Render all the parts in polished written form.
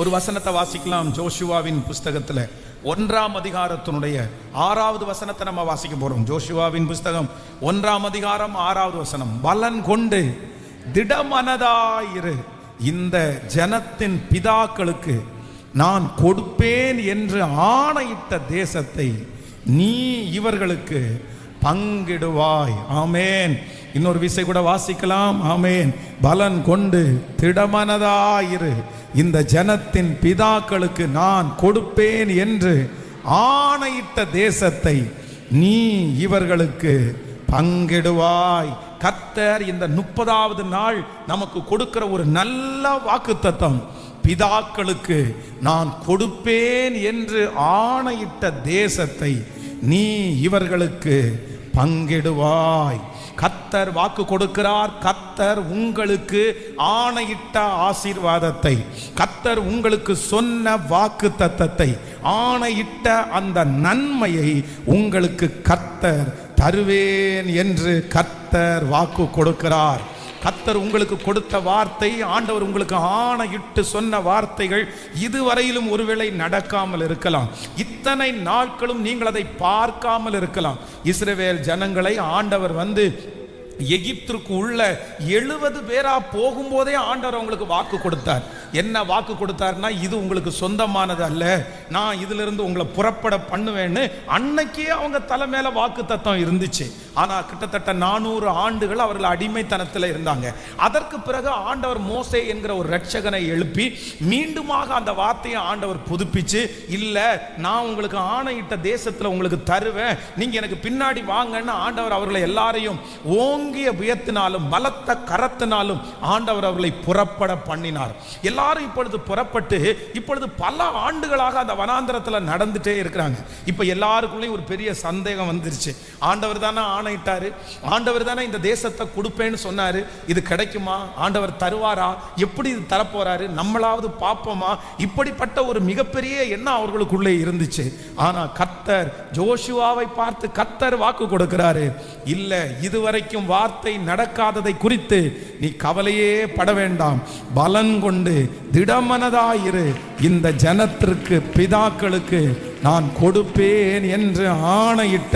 ஒரு வசனத்தை வாசிக்கலாம். ஜோஷுவாவின் புஸ்தகத்தில் 1ஆம் அதிகாரத்தினுடைய 6வது வசனத்தை நம்ம வாசிக்க போறோம். ஜோஷுவாவின் புஸ்தகம் 1ஆம் அதிகாரம் 6வது வசனம். பலன் கொண்டு திடமனதாயிரு, இந்த ஜனத்தின் பிதாக்களுக்கு நான் கொடுப்பேன் என்று ஆணையிட்ட தேசத்தை நீ இவர்களுக்கு பங்கிடுவாய். ஆமேன். இன்னொரு விசை கூட வாசிக்கலாம். ஆமேன். பலன் கொண்டு திடமனதாயிரு, இந்த ஜனத்தின் பிதாக்களுக்கு நான் கொடுப்பேன் என்று ஆணையிட்ட தேசத்தை நீ இவர்களுக்கு பங்கிடுவாய். கர்த்தர் இந்த 30வது நாள் நமக்கு கொடுக்கிற ஒரு நல்ல வாக்குத்தத்தம். பிதாக்களுக்கு நான் கொடுப்பேன் என்று ஆணையிட்ட தேசத்தை நீ இவர்களுக்கு பங்கிடுவாய். கர்த்தர் வாக்கு கொடுக்கிறார். கர்த்தர் உங்களுக்கு ஆணையிட்ட ஆசீர்வாதத்தை, கர்த்தர் உங்களுக்கு சொன்ன வாக்கு தத்தத்தை, ஆணையிட்ட அந்த நன்மையை உங்களுக்கு கர்த்தர் தருவேன் என்று கர்த்தர் வாக்கு கொடுக்கிறார். கர்த்தர் உங்களுக்கு கொடுத்த வார்த்தை, ஆண்டவர் உங்களுக்கு ஆணையிட்டு சொன்ன வார்த்தைகள் இதுவரையிலும் ஒருவேளை நடக்காமல் இருக்கலாம். இத்தனை நாட்களும் நீங்கள் அதை பார்க்காமல் இருக்கலாம். இஸ்ரவேல் ஜனங்களை ஆண்டவர் எகிப்திற்கு உள்ள 70 பேரா போகும்போதே ஆண்டவர் உங்களுக்கு வாக்கு கொடுத்தார். என்ன வாக்கு கொடுத்தார்னா, இது உங்களுக்கு சொந்தமானது அல்ல, நான் இதிலிருந்து உங்களை புறப்பட பண்ணுவேன்னு அன்னைக்கே அவங்க தலை மேல வாக்கு தத்தம் இருந்துச்சு. ஆனா கிட்டத்தட்ட 400 ஆண்டுகள் அவர்கள் அடிமைத்தனத்தில் இருந்தாங்க. அதற்கு பிறகு ஆண்டவர் மோசே என்கிற ஒரு ரட்சகனை எழுப்பி மீண்டுமாக அந்த வார்த்தையை ஆண்டவர் புதுப்பிச்சு, இல்ல நான் உங்களுக்கு ஆணையிட்ட தேசத்துல உங்களுக்கு தருவேன், நீங்க எனக்கு பின்னாடி வாங்கன்னு ஆண்டவர் அவர்களை எல்லாரையும் ஓங்கிய புயத்தினாலும் பலத்த கரத்தினாலும் ஆண்டவர் அவர்களை புறப்பட பண்ணினார். எல்லாரும் இப்பொழுது புறப்பட்டு இப்பொழுது பல ஆண்டுகளாக அந்த வனாந்தரத்தில் நடந்துட்டே இருக்கிறாங்க. இப்ப எல்லாருக்குள்ளேயும் ஒரு பெரிய சந்தேகம் வந்துருச்சு. ஆண்டவர் தானே ஆணையிட்டாரு, ஆண்டவர் தானே இந்த தேசத்தை கொடுப்பேன்னு சொன்னாரு, இது கிடைக்குமா, ஆண்டவர் தருவாரா, எப்படி இது தரப்போறாரு, நம்மளாவது பார்ப்போமா, இப்படிப்பட்ட ஒரு மிகப்பெரிய எண்ணம் அவர்களுக்குள்ளே இருந்துச்சு. ஆனா கர்த்தர் ஜோஷுவாவை பார்த்து கர்த்தர் வாக்கு கொடுக்கிறாரு, இல்ல இதுவரைக்கும் வார்த்தை நடக்காததை குறித்து நீ கவலையே பட வேண்டாம், பலன் கொண்டு திடமனதாயிரு, இந்த ஜனத்திற்கு பிதாக்களுக்கு நான் கொடுப்பேன் என்று ஆணையிட்ட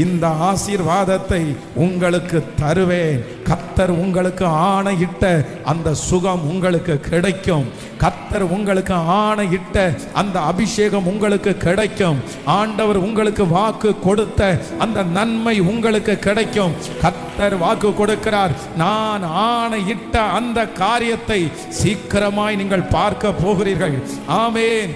இந்த ஆசீர்வாதத்தை உங்களுக்கு தருவேன். கர்த்தர் உங்களுக்கு ஆணையிட்ட அந்த சுகம் உங்களுக்கு கிடைக்கும். கர்த்தர் உங்களுக்கு ஆணையிட்ட அந்த அபிஷேகம் உங்களுக்கு கிடைக்கும். ஆண்டவர் உங்களுக்கு வாக்கு கொடுத்த அந்த நன்மை உங்களுக்கு கிடைக்கும். கர்த்தர் வாக்கு கொடுக்கிறார், நான் ஆணையிட்ட அந்த காரியத்தை சீக்கிரமாய் நீங்கள் பார்க்க போகிறீர்கள். ஆமென்.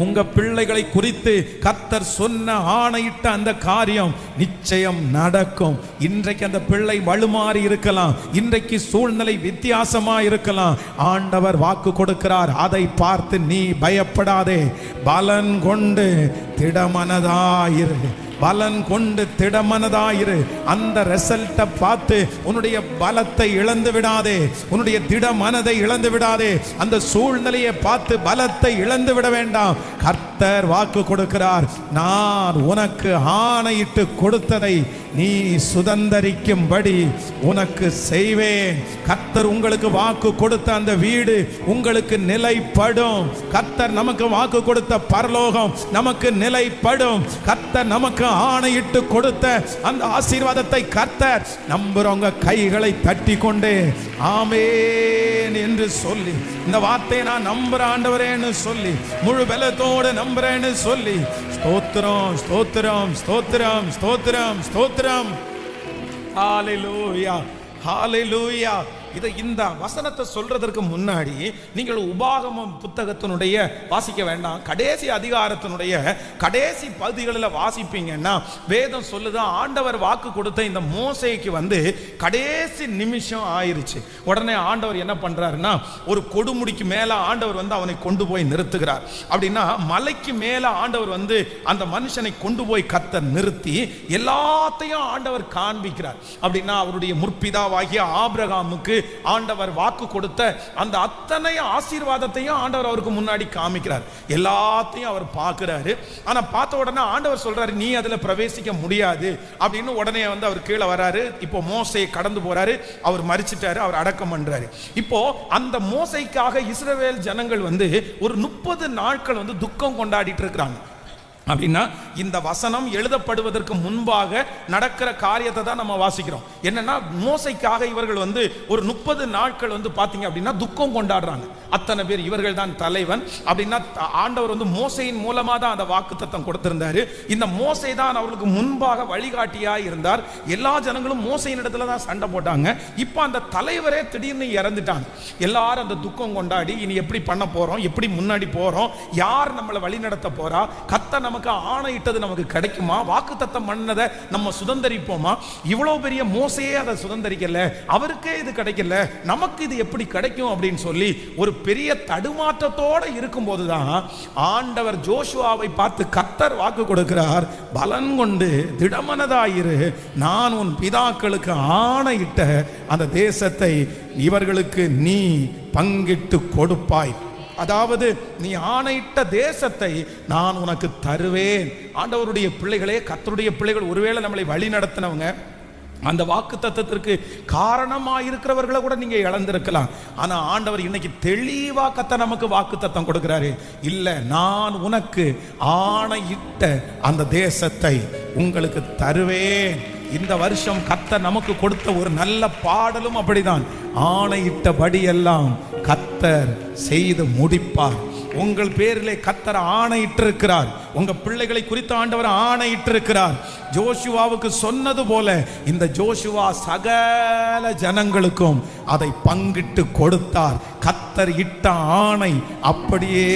உங்க பிள்ளைகளை குறித்து கர்த்தர் சொன்ன ஆணையிட்ட அந்த காரியம் நிச்சயம் நடக்கும். இன்றைக்கு அந்த பிள்ளை வலுமாறி இருக்கலாம், இன்றைக்கு சூழ்நிலை வித்தியாசமா இருக்கலாம். ஆண்டவர் வாக்கு கொடுக்கிறார், அதை பார்த்து நீ பயப்படாதே, பலன் கொண்டு திடமனதாயிரு, பலன் கொண்டு திடமனதாயிரு. அந்த ரிசல்ட்டை பார்த்து உன்னுடைய பலத்தை இழந்து விடாதே, உன்னுடைய திட மனதை இழந்து விடாதே, அந்த சூழ்நிலையை பார்த்து பலத்தை இழந்து விட வேண்டாம். கர்த்தர் வாக்கு கொடுக்கிறார், நான் உனக்கு ஆணையிட்டு கொடுத்ததை நீ சுதந்தரிக்கும்படி உனக்கு செய்வேன். கர்த்தர் உங்களுக்கு வாக்கு கொடுத்த அந்த வீடு உங்களுக்கு நிலைப்படும். கர்த்தர் நமக்கு வாக்கு கொடுத்த பரலோகம் நமக்கு நிலைப்படும். கர்த்தர் நமக்கு ஆணையிட்டு கொடுத்த அந்த ஆசீர்வாதத்தை கர்த்தர் நம்புறவங்க கைகளை தட்டி கொண்டு ஆமென் என்று சொல்லி, இந்த வார்த்தையை நான் நம்புற ஆண்டவரேன்னு சொல்லி, முழு பலத்தோடு நம்புறேன்னு சொல்லி, ஸ்தோத்திரம் ஸ்தோத்திரம் ஸ்தோத்திரம் ஸ்தோத்திரம் ஸ்தோத்திரம். ஹல்லேலூயா ஹல்லேலூயா. இந்த வசனத்தை சொல்றதற்கு முன்னாடி நீங்கள் உபாகமம் புத்தகத்தினுடைய வாசிக்க வேண்டாம், கடைசி அதிகாரத்தினுடைய கடைசி பகுதிகளில் வாசிப்பீங்கன்னா வேதம் சொல்லுது, ஆண்டவர் வாக்கு கொடுத்த இந்த மோசேக்கு கடைசி நிமிஷம் ஆயிருச்சு. உடனே ஆண்டவர் என்ன பண்றாருன்னா, ஒரு கொடுமுடிக்கு மேல ஆண்டவர் அவனை கொண்டு போய் நிறுத்துகிறார். அப்படின்னா மலைக்கு மேல ஆண்டவர் அந்த மனுஷனை கொண்டு போய் கர்த்தர் நிறுத்தி எல்லாத்தையும் ஆண்டவர் காண்பிக்கிறார். அப்படின்னா அவருடைய முற்பிதாவாகிய ஆபிரகாமுக்கு ஆண்டவர் வாக்கு கொடுத்த அந்த அத்தனை ஆசீர்வாதத்தையும் ஆண்டவர் அவருக்கு முன்னாடி காமிக்கிறார். எல்லாத்தையும் அவர் பார்க்கிறாரு. ஆனா பார்த்த உடனே ஆண்டவர் சொல்றாரு, நீ அதுல பிரவேசிக்க முடியாது அப்படின்னு. உடனே அவர் கீழே வராரு. இப்போ மோசையை கடந்து போறாரு. அவர் மரிச்சிட்டாரு, அவர் அடக்கம் பண்றாரு. இப்போ அந்த மோசைக்காக இஸ்ரவேல் ஜனங்கள் ஒரு 30 நாட்கள் துக்கம் கொண்டாடிட்டு இருக்கிறாங்க. அப்படின்னா இந்த வசனம் எழுதப்படுவதற்கு முன்பாக நடக்கிற காரியத்தை தான் நம்ம வாசிக்கிறோம். என்னன்னா மோசைக்காக இவர்கள் ஒரு 30 நாட்கள் பாத்தீங்க அப்படின்னா துக்கம் கொண்டாடுறாங்க. அத்தனை பேர், இவர்கள் தான் தலைவன் அப்படின்னா ஆண்டவர் மோசையின் மூலமா தான் அந்த வாக்குத்தத்தம் கொடுத்திருந்தாரு. இந்த மோசை தான் அவர்களுக்கு முன்பாக வழிகாட்டியா இருந்தார். எல்லா ஜனங்களும் மோசையின் இடத்துல தான் சண்டை போட்டாங்க. இப்போ அந்த தலைவரே திடீர்னு இறந்துட்டாங்க. எல்லாரும் அந்த துக்கம் கொண்டாடி இனி எப்படி பண்ண போறோம், எப்படி முன்னாடி போறோம், யார் நம்மளை வழி நடத்த போறா, கத்த நமக்கு ஆணையிட்டது நமக்கு கிடைக்குமா, வாக்குத்தத்தம் பண்ணதை நம்ம சுதந்தரிப்போமா, இவ்வளவு பெரிய மோசையே அதை சுதந்தரிக்கல, அவருக்கே இது கிடைக்கல, நமக்கு இது எப்படி கிடைக்கும் அப்படின்னு சொல்லி ஒரு பெரிய தடுமாற்றத்தோட இருக்கும் போதுதான் ஆண்டவர் ஜோஷுவாவை பார்த்து கர்த்தர் வாக்கு கொடுக்கிறார், பலன் கொண்டு திடமனதாயிரு, நான் உன் பிதாக்களுக்கு ஆணையிட்ட அந்த தேசத்தை இவர்களுக்கு நீ பங்கிட்டு கொடுப்பாய். அதாவது நீ ஆணையிட்ட தேசத்தை நான் உனக்கு தருவேன். ஆண்டவருடைய பிள்ளைகளே, கர்த்தருடைய பிள்ளைகள், ஒருவேளை நம்மளை வழி நடத்தினவங்க, அந்த வாக்கு தத்தத்திற்கு காரணமாக இருக்கிறவர்களை கூட நீங்க இழந்திருக்கலாம். ஆனா ஆண்டவர் இன்னைக்கு தெளிவா கத்த நமக்கு வாக்கு தத்தம் கொடுக்கிறாரு. இல்ல, நான் உனக்கு ஆணையிட்ட அந்த தேசத்தை உங்களுக்கு தருவேன். இந்த வருஷம் கர்த்தர் நமக்கு கொடுத்த ஒரு நல்ல பாடலும் அப்படிதான். ஆணையிட்டபடி எல்லாம் கர்த்தர் செய்து முடிப்பார். உங்கள் பேரிலே கர்த்தர் ஆணையிட்டிருக்கிறார். உங்க பிள்ளைகளை குறித்து ஆண்டவர் ஆணையிட்டிருக்கிறார். ஜோஷுவாவுக்கு சொன்னது போல இந்த ஜோஷுவா சகல ஜனங்களுக்கும் அதை பங்கிட்டு கொடுத்தார். கர்த்தர் இட்ட ஆணை அப்படியே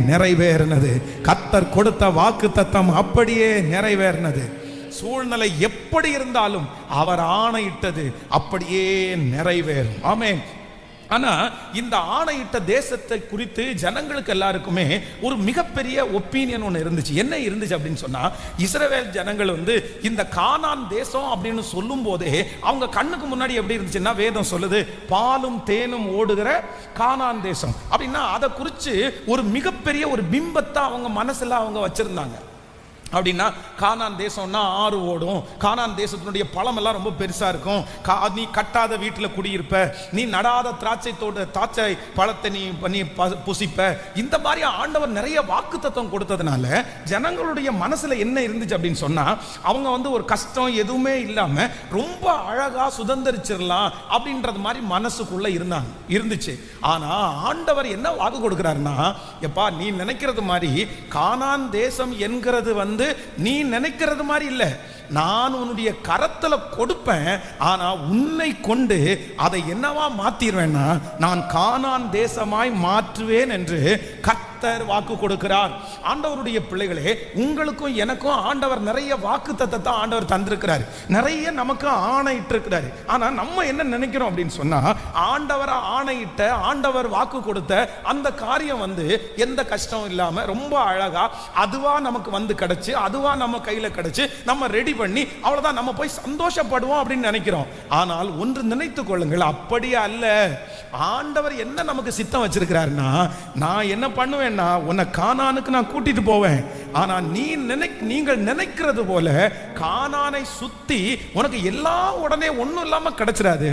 நிறைவேறினது. கர்த்தர் கொடுத்த வாக்குத்தத்தம் அப்படியே நிறைவேறினது. சூழ்நிலை எப்படி இருந்தாலும் அவர் ஆணையிட்டது அப்படியே நிறைவேறும். ஆமென். ஆனா இந்த ஆணையிட்ட தேசத்தை குறித்து ஜனங்களுக்கு எல்லாருக்குமே ஒரு மிகப்பெரிய ஒப்பீனியன் ஒன்று இருந்துச்சு. என்ன இருந்துச்சு அப்படின்னு சொன்னா, இஸ்ரவேல் ஜனங்கள் இந்த கானான் தேசம் அப்படின்னு சொல்லும் போதே அவங்க கண்ணுக்கு முன்னாடி எப்படி இருந்துச்சுன்னா, வேதம் சொல்லுது பாலும் தேனும் ஓடுகிற கானான் தேசம் அப்படின்னா அதை குறித்து ஒரு மிகப்பெரிய ஒரு பிம்பத்தை அவங்க மனசுல அவங்க வச்சிருந்தாங்க. அப்படின்னா கானான் தேசம்னா ஆறு ஓடும், கானான் தேசத்தினுடைய பழம் எல்லாம் ரொம்ப பெருசா இருக்கும், நீ கட்டாத வீட்டில் குடியிருப்ப, நீ நடாத திராட்சை பழத்தை நீ புசிப்ப. இந்த மாதிரி ஆண்டவர் நிறைய வாக்கு தத்துவம் கொடுத்ததுனால ஜனங்களுடைய மனசுல என்ன இருந்துச்சு அப்படின்னு சொன்னா, அவங்க ஒரு கஷ்டம் எதுவுமே இல்லாம ரொம்ப அழகா சுதந்திரிச்சிடலாம் அப்படின்றது மாதிரி மனசுக்குள்ள இருந்துச்சு. ஆனா ஆண்டவர் என்ன வாக்கு கொடுக்கிறாருன்னா, எப்பா நீ நினைக்கிறது மாதிரி கானான் தேசம் என்கிறது நீ நினைக்கிறது மாதிரி இல்ல, நான் உன்னுடைய கரத்துல கொடுப்பேன். ஆனா உன்னை கொண்டு அதை என்னவா மாத்திடுவேன்னா, நான் கானான் தேசமாய் மாற்றுவேன் என்று கர்த்தர் வாக்கு கொடுக்கிறார். ஆண்டவருடைய பிள்ளைகளே, உங்களுக்கும் எனக்கும் ஆண்டவர் நிறைய வாக்கு தத்தத்தை ஆண்டவர் தந்திருக்கிறார், நிறைய நமக்கு ஆணையிட்டு இருக்கிறாரு. ஆனா நம்ம என்ன நினைக்கிறோம் அப்படின்னு சொன்னா, ஆண்டவரை ஆணையிட்ட, ஆண்டவர் வாக்கு கொடுத்த அந்த காரியம் எந்த கஷ்டம் இல்லாம ரொம்ப அழகா அதுவா நமக்கு கிடைச்சு, அதுவா நம்ம கையில கிடைச்சு, நம்ம ரெடி பண்ணி அவ்வளவுதான் நம்ம போய் சந்தோஷப்படுவோம் அப்படின்னு நினைக்கிறோம். ஆனால் ஒன்று நினைத்துக் கொள்ளுங்கள், அப்படியே அல்ல. ஆண்டவர் என்ன நமக்கு சித்தம் வச்சிருக்கிறாருன்னா, நான் என்ன பண்ணுவேன்னா உன்னை கானானுக்கு நான் கூட்டிட்டு போவேன். ஆனா நீங்கள் நினைக்கிறது போல கானானை சுத்தி உனக்கு எல்லாம் உடனே ஒண்ணும் இல்லாம கிடைச்சிடாது.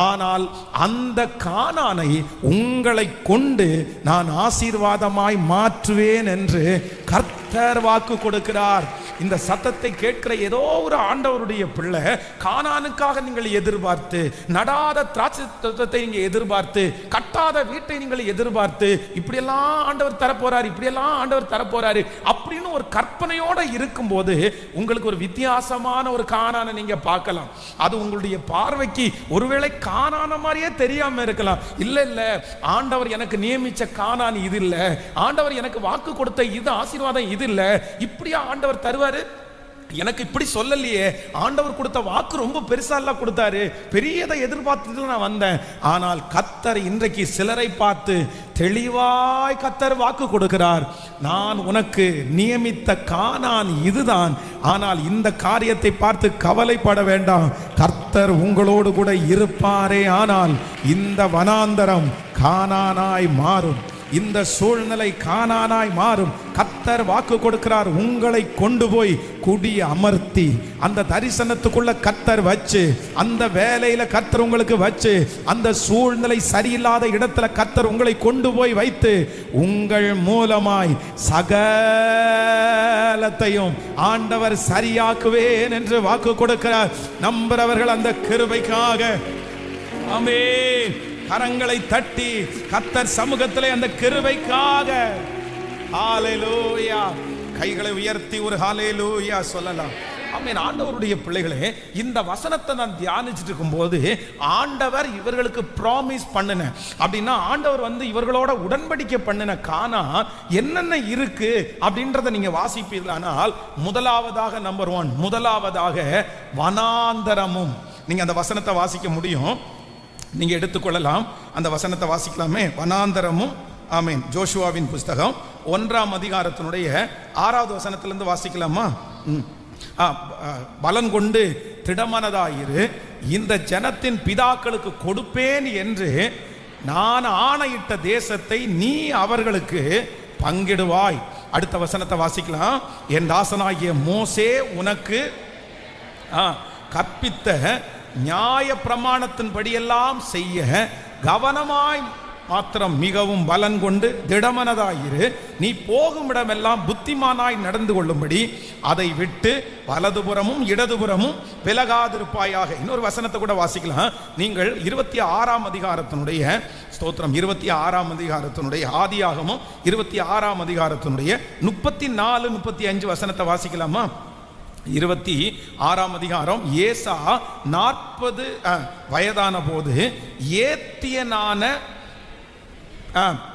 ஆனால் அந்த கானானை உங்களை கொண்டு நான் ஆசீர்வாதமாய் மாற்றுவேன் என்று கர்த்தர் வாக்கு கொடுக்கிறார். இந்த சத்தத்தை கேட்கிற ஏதோ ஒரு ஆண்டவருடைய பிள்ளை, கானானுக்காக நீங்கள் எதிர்பார்த்து, நடாத திராட்சை நீங்க எதிர்பார்த்து, கட்டாத வீட்டை நீங்கள் எதிர்பார்த்து, இப்படியெல்லாம் ஆண்டவர் தரப்போறாரு, இப்படியெல்லாம் ஆண்டவர் தரப்போறாரு அப்படின்னு ஒரு கற்பனையோட இருக்கும்போது உங்களுக்கு ஒரு வித்தியாசமான ஒரு கானானை நீங்க பார்க்கலாம். அது உங்களுடைய பார்வைக்கு ஒருவேளை கானான மாதிரியே தெரியாம இருக்கலாம். இல்ல, ஆண்டவர் எனக்கு நியமிச்ச கானான் இது இல்ல, ஆண்டவர் எனக்கு வாக்கு கொடுத்த இது ஆசீர்வாதம் இது இல்ல, இப்படியா ஆண்டவர் தருவார்? எனக்கு இப்படி சொல்லலையே, ஆண்டவர் கொடுத்த வாக்கு ரொம்ப பெருசா எல்லாம் கொடுத்தாரு, பெரியதை எதிர்பார்த்துட்டு நான் வந்தேன். ஆனால் கர்த்தர் இன்றைக்கு சிலரை பார்த்து தெளிவாய் கர்த்தர் வாக்கு கொடுக்கிறார். நான் உனக்கு நியமித்த கானான் இதுதான். ஆனால் இந்த காரியத்தை பார்த்து கவலைப்பட வேண்டாம், கர்த்தர் உங்களோடு கூட இருப்பாரே. ஆனால் இந்த வனாந்தரம் கானானாய் மாறும், இந்த சூழ்நிலை கானானாய் மாறும். கர்த்தர் வாக்கு கொடுக்கிறார், உங்களை கொண்டு போய் குடி அமர்த்தி அந்த தரிசனத்துக்குள்ள கர்த்தர் வச்சு, அந்த வேலையில கர்த்தர் உங்களுக்கு வச்சு, அந்த சூழ்நிலை சரியில்லாத இடத்துல கர்த்தர் உங்களை கொண்டு போய் வைத்து, உங்கள் மூலமாய் சகலத்தையும் ஆண்டவர் சரியாக்குவேன் என்று வாக்கு கொடுக்கிறார். நம்புறவர்கள் அந்த கிருபைக்காக ஆமென் கரங்களை தட்டி கர்த்தர் சமூகத்திலே அந்த கிருபைக்காக ஹalleluya கைகளை உயர்த்தி ஒரு ஹalleluya சொல்லலாம். ஆமென். ஆண்டவருடைய பிள்ளைகளே, இந்த வசனத்தை நான் தியானிச்சுட்டு இருக்கும்போது ஆண்டவர் இவர்களுக்கு ப்ராமிஸ் பண்ணின அப்படின்னா, ஆண்டவர் இவர்களோட உடன்படிக்கை பண்ணின கானான் என்னென்ன இருக்கு அப்படின்றத நீங்க வாசிப்பீர்களானால், முதலாவதாக நம்பர் 1, முதலாவதாக வனாந்தரமும். நீங்க அந்த வசனத்தை வாசிக்க முடியும், நீங்க எடுத்துக்கொள்ளலாம், அந்த வசனத்தை வாசிக்கலாமே. வனாந்தரமும். ஆமென். ஜோஷுவாவின் புஸ்தகம் 1ஆம் அதிகாரத்தினுடைய 6வது வசனத்திலிருந்து வாசிக்கலாமா? பலன் கொண்டு திடமனதாயிரு, இந்த ஜனத்தின் பிதாக்களுக்கு கொடுப்பேன் என்று நான் ஆணையிட்ட தேசத்தை நீ அவர்களுக்கு பங்கிடுவாய். அடுத்த வசனத்தை வாசிக்கலாம். என் தாசனாகிய மோசே உனக்கு கற்பித்த நியாய பிரமாணத்தின்படியெல்லாம் செய்ய கவனமாய் மாத்திரம் மிகவும் பலன் கொண்டு திடமனதாயிரு, நீ போகும் இடமெல்லாம் புத்திமானாய் நடந்து கொள்ளும்படி அதை விட்டு வலதுபுறமும் இடதுபுறமும் விலகாதிருப்பாயாக. இன்னொரு வசனத்தை கூட வாசிக்கலாம். நீங்கள் 26ஆம் அதிகாரத்தினுடைய ஸ்தோத்திரம் 26ஆம் அதிகாரத்தினுடைய ஆதியாகமும் 26ஆம் அதிகாரத்தினுடைய 34, 35 வசனத்தை வாசிக்கலாமா? 26ஆம் அதிகாரம். ஏசா 40 வயதான போது ஏத்தியனான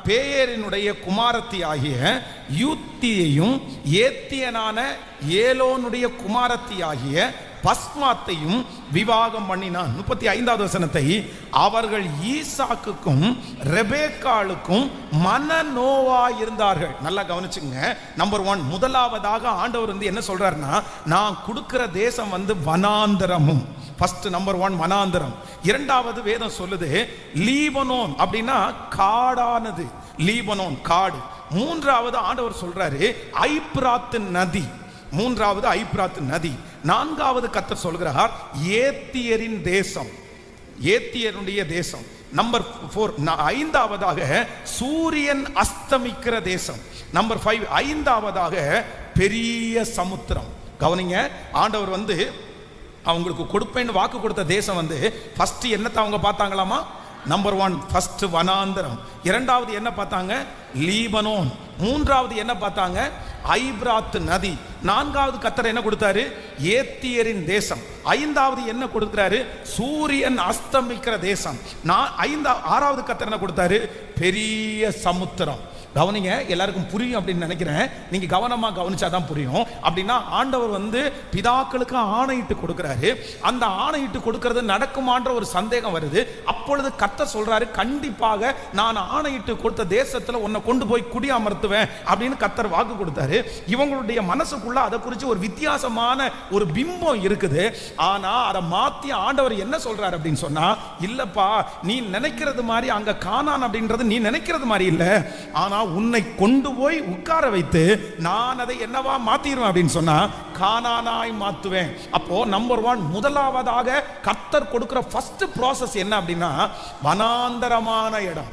பேயரினுடைய குமாரத்தி ஆகிய யூத்தியையும் ஏத்தியனான ஏலோனுடைய குமாரத்தி ஆகிய பஸ்மாத்தையும் விவாகம் பண்ணினான். 35வது வசனத்தை, அவர்கள் ஈசாக்குக்கும் ரெபேக்காளுக்கும் மனநோவா இருந்தார்கள். நல்லா கவனிச்சுங்க. நம்பர் 1, முதலாவதாக ஆண்டவர் என்ன சொல்றாருன்னா, நான் கொடுக்கிற தேசம் வனாந்தரமும். First number 1 வனாந்தரம். இரண்டாவது வேதம் சொல்லுது லீபனோன் அப்படின்னா காடானது, லீபனோன் காடு. மூன்றாவது ஆண்டவர் சொல்றாரு ஐப்ராத்து நதி, மூன்றாவது ஐப்ராத்து நதி. நான்காவது கர்த்தர் சொல்கிறார் ஏத்தியரின் தேசம், ஏத்தியருடைய தேசம். நம்பர் 4 ஐந்தாவதாக சூரியன் அஸ்தமிக்கிற தேசம். நம்பர் 5 ஐந்தாவதாக பெரிய சமுத்திரம். கவனிங்க, ஆண்டவர் அவங்களுக்கு கொடுப்பேன்னு வாக்கு கொடுத்த தேசம் ஃபர்ஸ்ட் என்னத்தை அவங்க பார்த்தாங்களாமா? Number 1 first வனாந்தரம். இரண்டாவது என்ன பார்த்தாங்க? லீபனோன். மூன்றாவது என்ன பார்த்தாங்க? ஐப்ராத் நதி. நான்காவது கர்த்தர் என்ன கொடுத்தாரு? ஏத்தியரின் தேசம். ஐந்தாவது என்ன கொடுக்கிறாரு? சூரியன் அஸ்தமிக்கிற தேசம். ஆறாவது கர்த்தர் என்ன கொடுத்தாரு? பெரிய சமுத்திரம். கவனிங்க, எல்லாருக்கும் புரியும் அப்படின்னு நினைக்கிறேன். நீங்க கவனமா கவனிச்சாதான் புரியும். அப்படின்னா ஆண்டவர் பிதாக்களுக்கு ஆணையிட்டு கொடுக்கிறாரு. அந்த ஆணையிட்டு கொடுக்கிறது நடக்குமான்ற ஒரு சந்தேகம் வருது. அப்பொழுது கர்த்தர் சொல்றாரு, கண்டிப்பாக நான் ஆணையிட்டு கொடுத்த தேசத்துல உன்னை கொண்டு போய் குடி அமர்த்துவேன் அப்படின்னு கர்த்தர் வாக்கு கொடுத்தாரு. இவங்களுடைய மனசுக்குள்ள அதை குறித்து ஒரு வித்தியாசமான ஒரு பிம்பம் இருக்குது. ஆனா அதை மாத்தி ஆண்டவர் என்ன சொல்றாரு அப்படின்னு சொன்னா, இல்லப்பா நீ நினைக்கிறது மாதிரி அங்க கானான் அப்படின்றது நீ நினைக்கிறது மாதிரி இல்ல. ஆனா உன்னை கொண்டு போய் உட்கார வைத்து நான் அதை என்னவா மாத்திடுவேன் அப்படின்னு சொன்னா கானானாய் மாத்துவேன். அப்போ நம்பர் 1 முதலாவதாக கர்த்தர் கொடுக்கிற ஃபர்ஸ்ட் ப்ராசஸ் என்ன அப்படின்னா வனாந்தரமான இடம்.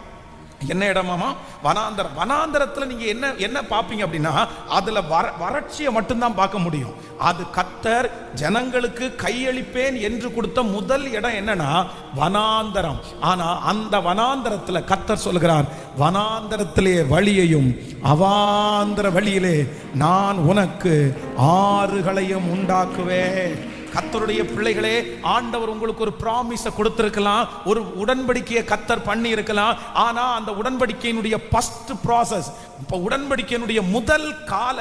என்ன இடமாமா? வனாந்தரம். வனாந்தரத்தில் நீங்க என்ன பார்ப்பீங்க அப்படின்னா அதுல வறட்சியை மட்டும்தான் பார்க்க முடியும். அது கர்த்தர் ஜனங்களுக்கு கையளிப்பேன் என்று கொடுத்த முதல் இடம் என்னன்னா வனாந்தரம். ஆனா அந்த வனாந்தரத்தில் கர்த்தர் சொல்கிறார், வனாந்தரத்திலே வழியையும் அவாந்தர வழியிலே நான் உனக்கு ஆறுகளையும் உண்டாக்குவேன். கர்த்தருடைய பிள்ளைகளே, ஆண்டவர் உங்களுக்கு ஒரு ப்ராமிஸை கொடுத்திருக்கலாம், ஒரு உடன்படிக்கையை கர்த்தர் பண்ணி இருக்கலாம். ஆனா அந்த உடன்படிக்கையினுடைய ஃபர்ஸ்ட் ப்ராசஸ், இப்ப உடன்படிக்கையினுடைய முதல் கால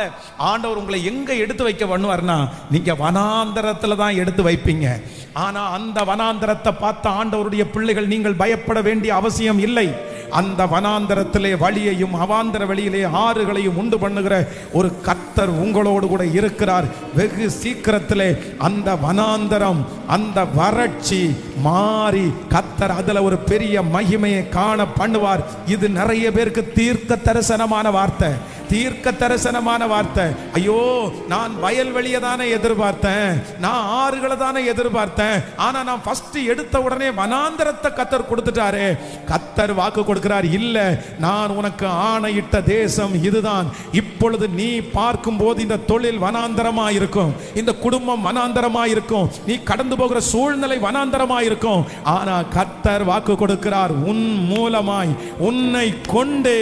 ஆண்டவர் உங்களை எங்க எடுத்து வைக்க பண்ணுவார்னா, நீங்க வனாந்தரத்துல தான் எடுத்து வைப்பீங்க. ஆனா அந்த வனாந்தரத்தை பார்த்த ஆண்டவருடைய பிள்ளைகள், நீங்கள் பயப்பட வேண்டிய அவசியம் இல்லை. அந்த வனாந்தரத்திலே வழியையும் அவாந்தர வழியிலே ஆறுகளையும் உண்டு பண்ணுகிற ஒரு கர்த்தர் உங்களோடு கூட இருக்கிறார். வெகு சீக்கிரத்திலே அந்த வனாந்தரம், அந்த வறட்சி மாறி கர்த்தர் அதுல ஒரு பெரிய மகிமையை காண பண்ணுவார். இது நிறைய பேருக்கு தீர்க்க தரிசனமான வார்த்தை, தீர்க்க தரிசனமான வார்த்தை. ஐயோ, நான் வயல்வெளியை தானே எதிர்பார்த்தேன், நான் ஆறுகளை தானே எதிர்பார்த்தேன், ஆனா நான் ஃபர்ஸ்ட் எடுத்த உடனே வனாந்தரத்தை கர்த்தர் கொடுத்துட்டாரே. கர்த்தர் வாக்கு கொடுக்கிறார், இல்ல, நான் உனக்கு ஆணையிட்ட தேசம் இதுதான். இப்பொழுது நீ பார்க்கும் போது இந்த தொழில் வனாந்தரமா இருக்கும், இந்த குடும்பம் வனாந்தரமா இருக்கும், நீ கடந்து போகிற சூழ்நிலை வனாந்தரமா இருக்கும். ஆனா கர்த்தர் வாக்கு கொடுக்கிறார், உன் மூலமாய், உன்னை கொண்டு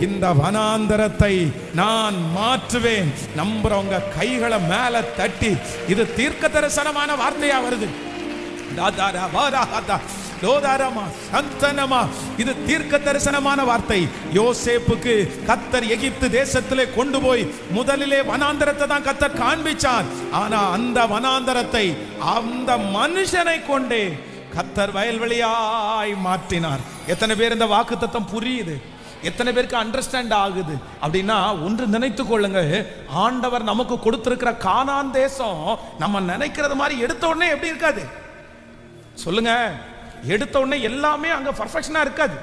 இந்த வனாந்தரத்தை நான் மாற்றுவேன். நம்புறவங்க கைகளை மேல தட்டி, இது தீர்க்க தரிசனமான வார்த்தையா வருது. இது தீர்க்க தரிசனமான வார்த்தை. யோசேப்புக்கு கர்த்தர் எகிப்து தேசத்திலே கொண்டு போய் முதலிலே வனாந்தரத்தை தான் கர்த்தர் காண்பிச்சார். ஆனா அந்த வனாந்தரத்தை அந்த மனுஷனை கொண்டே கர்த்தர் வயல்வெளியாய் மாற்றினார். எத்தனை பேர் இந்த வாக்குத்தத்தம் புரியுது? எத்தனை பேருக்கு அண்டர்ஸ்டாண்ட் ஆகுது அப்படின்னா, ஒன்று நினைத்துக் கொள்ளுங்க, ஆண்டவர் நமக்கு கொடுத்திருக்கிற கானான் தேசம் நம்ம நினைக்கிறது மாதிரி எடுத்த உடனே எப்படி இருக்காது சொல்லுங்க. எடுத்த உடனே எல்லாமே அங்க பர்ஃபெக்ஷனா இருக்காது.